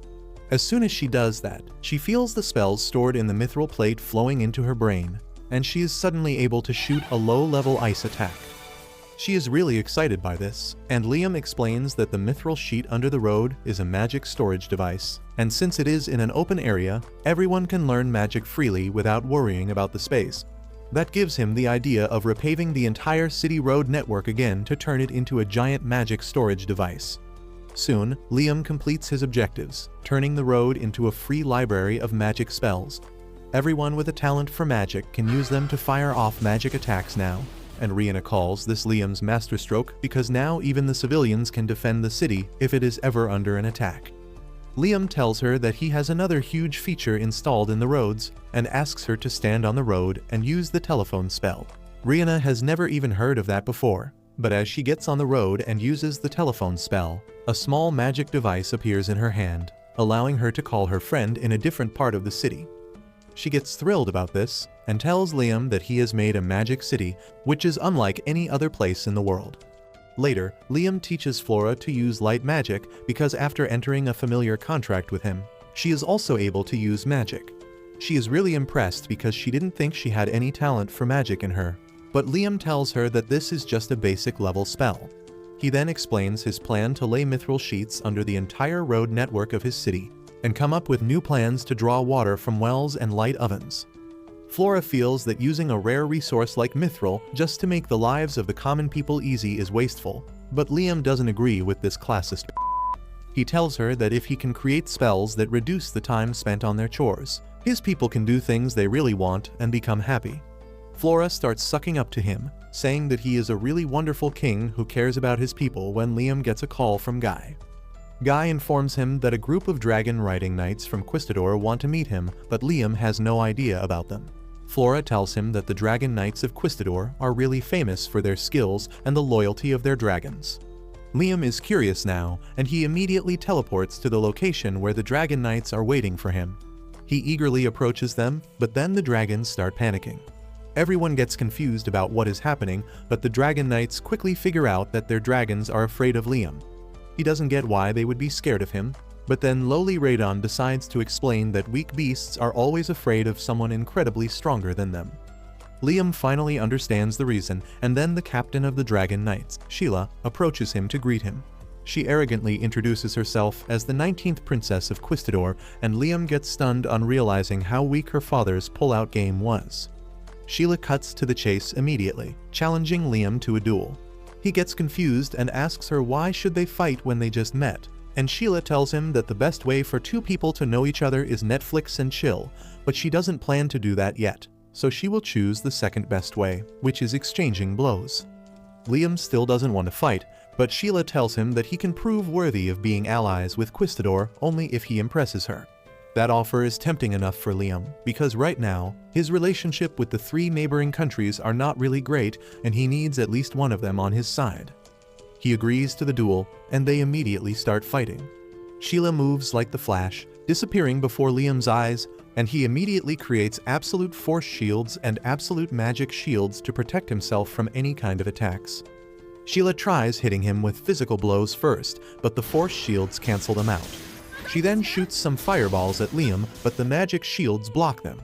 As soon as she does that, she feels the spells stored in the mithril plate flowing into her brain, and she is suddenly able to shoot a low-level ice attack. She is really excited by this, and Liam explains that the mithril sheet under the road is a magic storage device, and since it is in an open area, everyone can learn magic freely without worrying about the space. That gives him the idea of repaving the entire city road network again to turn it into a giant magic storage device. Soon, Liam completes his objectives, turning the road into a free library of magic spells. Everyone with a talent for magic can use them to fire off magic attacks now, and Rihanna calls this Liam's masterstroke because now even the civilians can defend the city if it is ever under an attack. Liam tells her that he has another huge feature installed in the roads and asks her to stand on the road and use the telephone spell. Rihanna has never even heard of that before, but as she gets on the road and uses the telephone spell, a small magic device appears in her hand, allowing her to call her friend in a different part of the city. She gets thrilled about this and tells Liam that he has made a magic city which is unlike any other place in the world. Later, Liam teaches Flora to use light magic because after entering a familiar contract with him, she is also able to use magic. She is really impressed because she didn't think she had any talent for magic in her, but Liam tells her that this is just a basic level spell. He then explains his plan to lay mithril sheets under the entire road network of his city and come up with new plans to draw water from wells and light ovens. Flora feels that using a rare resource like mithril just to make the lives of the common people easy is wasteful, but Liam doesn't agree with this classist. He tells her that if he can create spells that reduce the time spent on their chores, his people can do things they really want and become happy. Flora starts sucking up to him, saying that he is a really wonderful king who cares about his people when Liam gets a call from Guy. Guy informs him that a group of dragon riding knights from Quistador want to meet him, but Liam has no idea about them. Flora tells him that the dragon knights of Quistador are really famous for their skills and the loyalty of their dragons. Liam is curious now, and he immediately teleports to the location where the dragon knights are waiting for him. He eagerly approaches them, but then the dragons start panicking. Everyone gets confused about what is happening, but the dragon knights quickly figure out that their dragons are afraid of Liam. He doesn't get why they would be scared of him, but then lowly Radon decides to explain that weak beasts are always afraid of someone incredibly stronger than them. Liam finally understands the reason, and then the captain of the Dragon Knights, Sheila, approaches him to greet him. She arrogantly introduces herself as the 19th princess of Quistador, and Liam gets stunned on realizing how weak her father's pull-out game was. Sheila cuts to the chase immediately, challenging Liam to a duel. He gets confused and asks her why should they fight when they just met, and Sheila tells him that the best way for two people to know each other is Netflix and chill, but she doesn't plan to do that yet, so she will choose the second best way, which is exchanging blows. Liam still doesn't want to fight, but Sheila tells him that he can prove worthy of being allies with Quistador only if he impresses her. That offer is tempting enough for Liam, because right now, his relationship with the three neighboring countries are not really great and he needs at least one of them on his side. He agrees to the duel, and they immediately start fighting. Sheila moves like the Flash, disappearing before Liam's eyes, and he immediately creates absolute force shields and absolute magic shields to protect himself from any kind of attacks. Sheila tries hitting him with physical blows first, but the force shields cancel them out. She then shoots some fireballs at Liam, but the magic shields block them.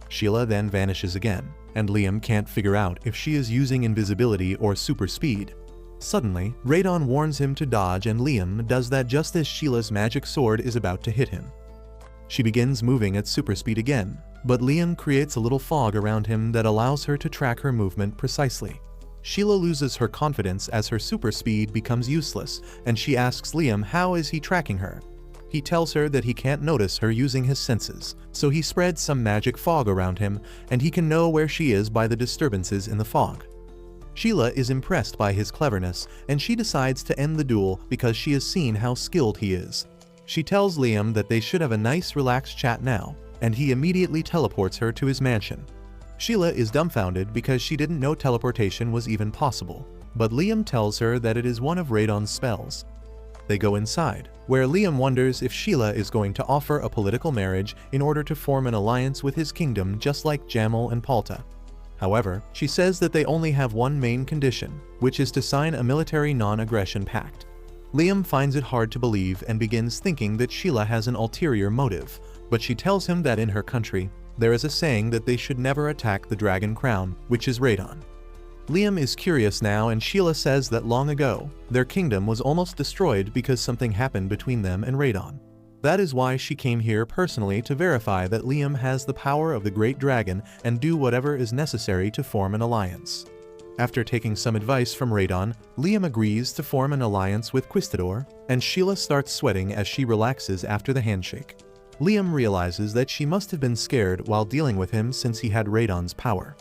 Sheila then vanishes again, and Liam can't figure out if she is using invisibility or super speed. Suddenly, Radon warns him to dodge, and Liam does that just as Sheila's magic sword is about to hit him. She begins moving at super speed again, but Liam creates a little fog around him that allows her to track her movement precisely. Sheila loses her confidence as her super speed becomes useless, and she asks Liam how is he tracking her. He tells her that he can't notice her using his senses, so he spreads some magic fog around him, and he can know where she is by the disturbances in the fog. Sheila is impressed by his cleverness, and she decides to end the duel because she has seen how skilled he is. She tells Liam that they should have a nice relaxed chat now, and he immediately teleports her to his mansion. Sheila is dumbfounded because she didn't know teleportation was even possible, but Liam tells her that it is one of Radon's spells. They go inside, where Liam wonders if Sheila is going to offer a political marriage in order to form an alliance with his kingdom just like Jamal and Palta. However, she says that they only have one main condition, which is to sign a military non-aggression pact. Liam finds it hard to believe and begins thinking that Sheila has an ulterior motive, but she tells him that in her country, there is a saying that they should never attack the Dragon Crown, which is Radon. Liam is curious now, and Sheila says that long ago, their kingdom was almost destroyed because something happened between them and Radon. That is why she came here personally to verify that Liam has the power of the Great Dragon and do whatever is necessary to form an alliance. After taking some advice from Radon, Liam agrees to form an alliance with Quistador, and Sheila starts sweating as she relaxes after the handshake. Liam realizes that she must have been scared while dealing with him since he had Radon's power.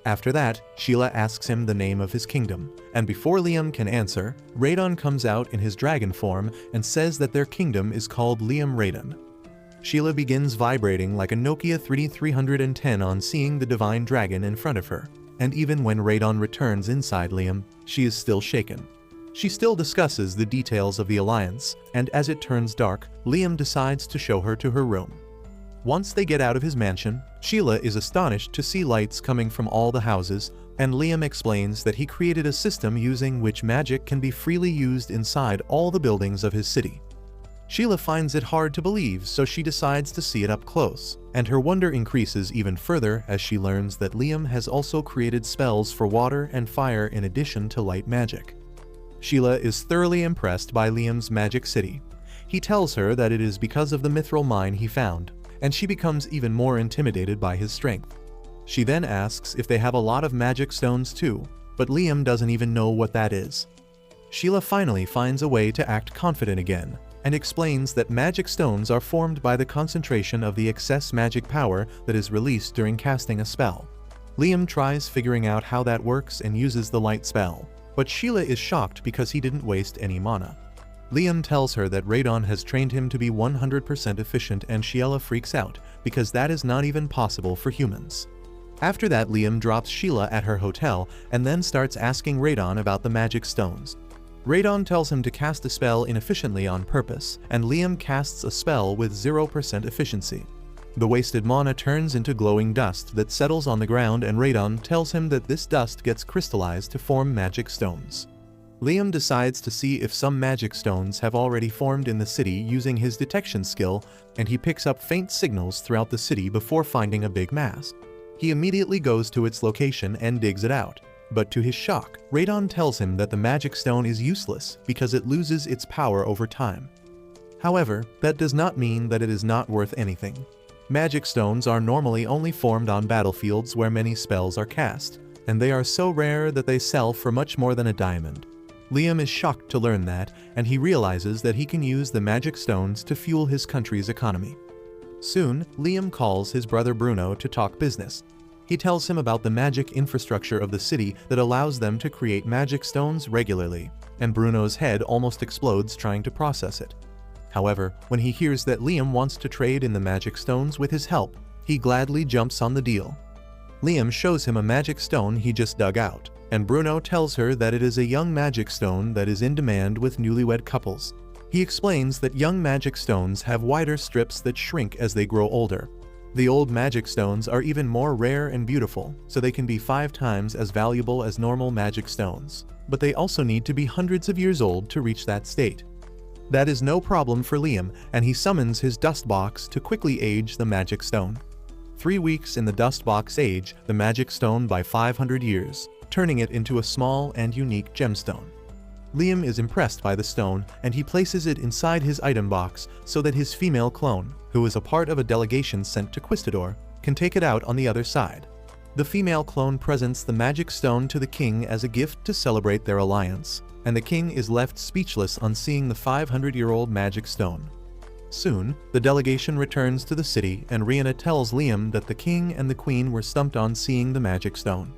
After that, Sheila asks him the name of his kingdom, and before Liam can answer, Radon comes out in his dragon form and says that their kingdom is called Liam Radon. Sheila begins vibrating like a Nokia 3310 on seeing the divine dragon in front of her, and even when Radon returns inside Liam, she is still shaken. She still discusses the details of the alliance, and as it turns dark, Liam decides to show her to her room. Once they get out of his mansion, Sheila is astonished to see lights coming from all the houses, and Liam explains that he created a system using which magic can be freely used inside all the buildings of his city. Sheila finds it hard to believe, so she decides to see it up close, and her wonder increases even further as she learns that Liam has also created spells for water and fire in addition to light magic. Sheila is thoroughly impressed by Liam's magic city. He tells her that it is because of the mithril mine he found, and she becomes even more intimidated by his strength. She then asks if they have a lot of magic stones too, but Liam doesn't even know what that is. Sheila finally finds a way to act confident again, and explains that magic stones are formed by the concentration of the excess magic power that is released during casting a spell. Liam tries figuring out how that works and uses the light spell, but Sheila is shocked because he didn't waste any mana. Liam tells her that Radon has trained him to be 100% efficient, and Sheila freaks out because that is not even possible for humans. After that, Liam drops Sheila at her hotel and then starts asking Radon about the magic stones. Radon tells him to cast a spell inefficiently on purpose, and Liam casts a spell with 0% efficiency. The wasted mana turns into glowing dust that settles on the ground, and Radon tells him that this dust gets crystallized to form magic stones. Liam decides to see if some magic stones have already formed in the city using his detection skill, and he picks up faint signals throughout the city before finding a big mass. He immediately goes to its location and digs it out, but to his shock, Radon tells him that the magic stone is useless because it loses its power over time. However, that does not mean that it is not worth anything. Magic stones are normally only formed on battlefields where many spells are cast, and they are so rare that they sell for much more than a diamond. Liam is shocked to learn that, and he realizes that he can use the magic stones to fuel his country's economy. Soon, Liam calls his brother Bruno to talk business. He tells him about the magic infrastructure of the city that allows them to create magic stones regularly, and Bruno's head almost explodes trying to process it. However, when he hears that Liam wants to trade in the magic stones with his help, he gladly jumps on the deal. Liam shows him a magic stone he just dug out, and Bruno tells her that it is a young magic stone that is in demand with newlywed couples. He explains that young magic stones have wider strips that shrink as they grow older. The old magic stones are even more rare and beautiful, so they can be 5 times as valuable as normal magic stones, but they also need to be hundreds of years old to reach that state. That is no problem for Liam, and he summons his dust box to quickly age the magic stone. 3 weeks in the dust box age the magic stone by 500 years, turning it into a small and unique gemstone. Liam is impressed by the stone, and he places it inside his item box so that his female clone, who is a part of a delegation sent to Quistador, can take it out on the other side. The female clone presents the magic stone to the king as a gift to celebrate their alliance, and the king is left speechless on seeing the 500-year-old magic stone. Soon, the delegation returns to the city, and Rihanna tells Liam that the king and the queen were stumped on seeing the magic stone.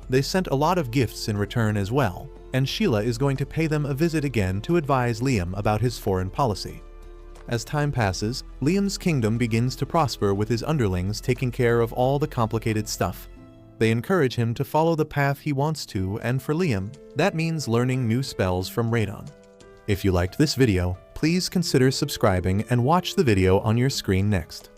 They sent a lot of gifts in return as well, and Sheila is going to pay them a visit again to advise Liam about his foreign policy. As time passes, Liam's kingdom begins to prosper with his underlings taking care of all the complicated stuff. They encourage him to follow the path he wants to, and for Liam, that means learning new spells from Radon. If you liked this video, please consider subscribing and watch the video on your screen next.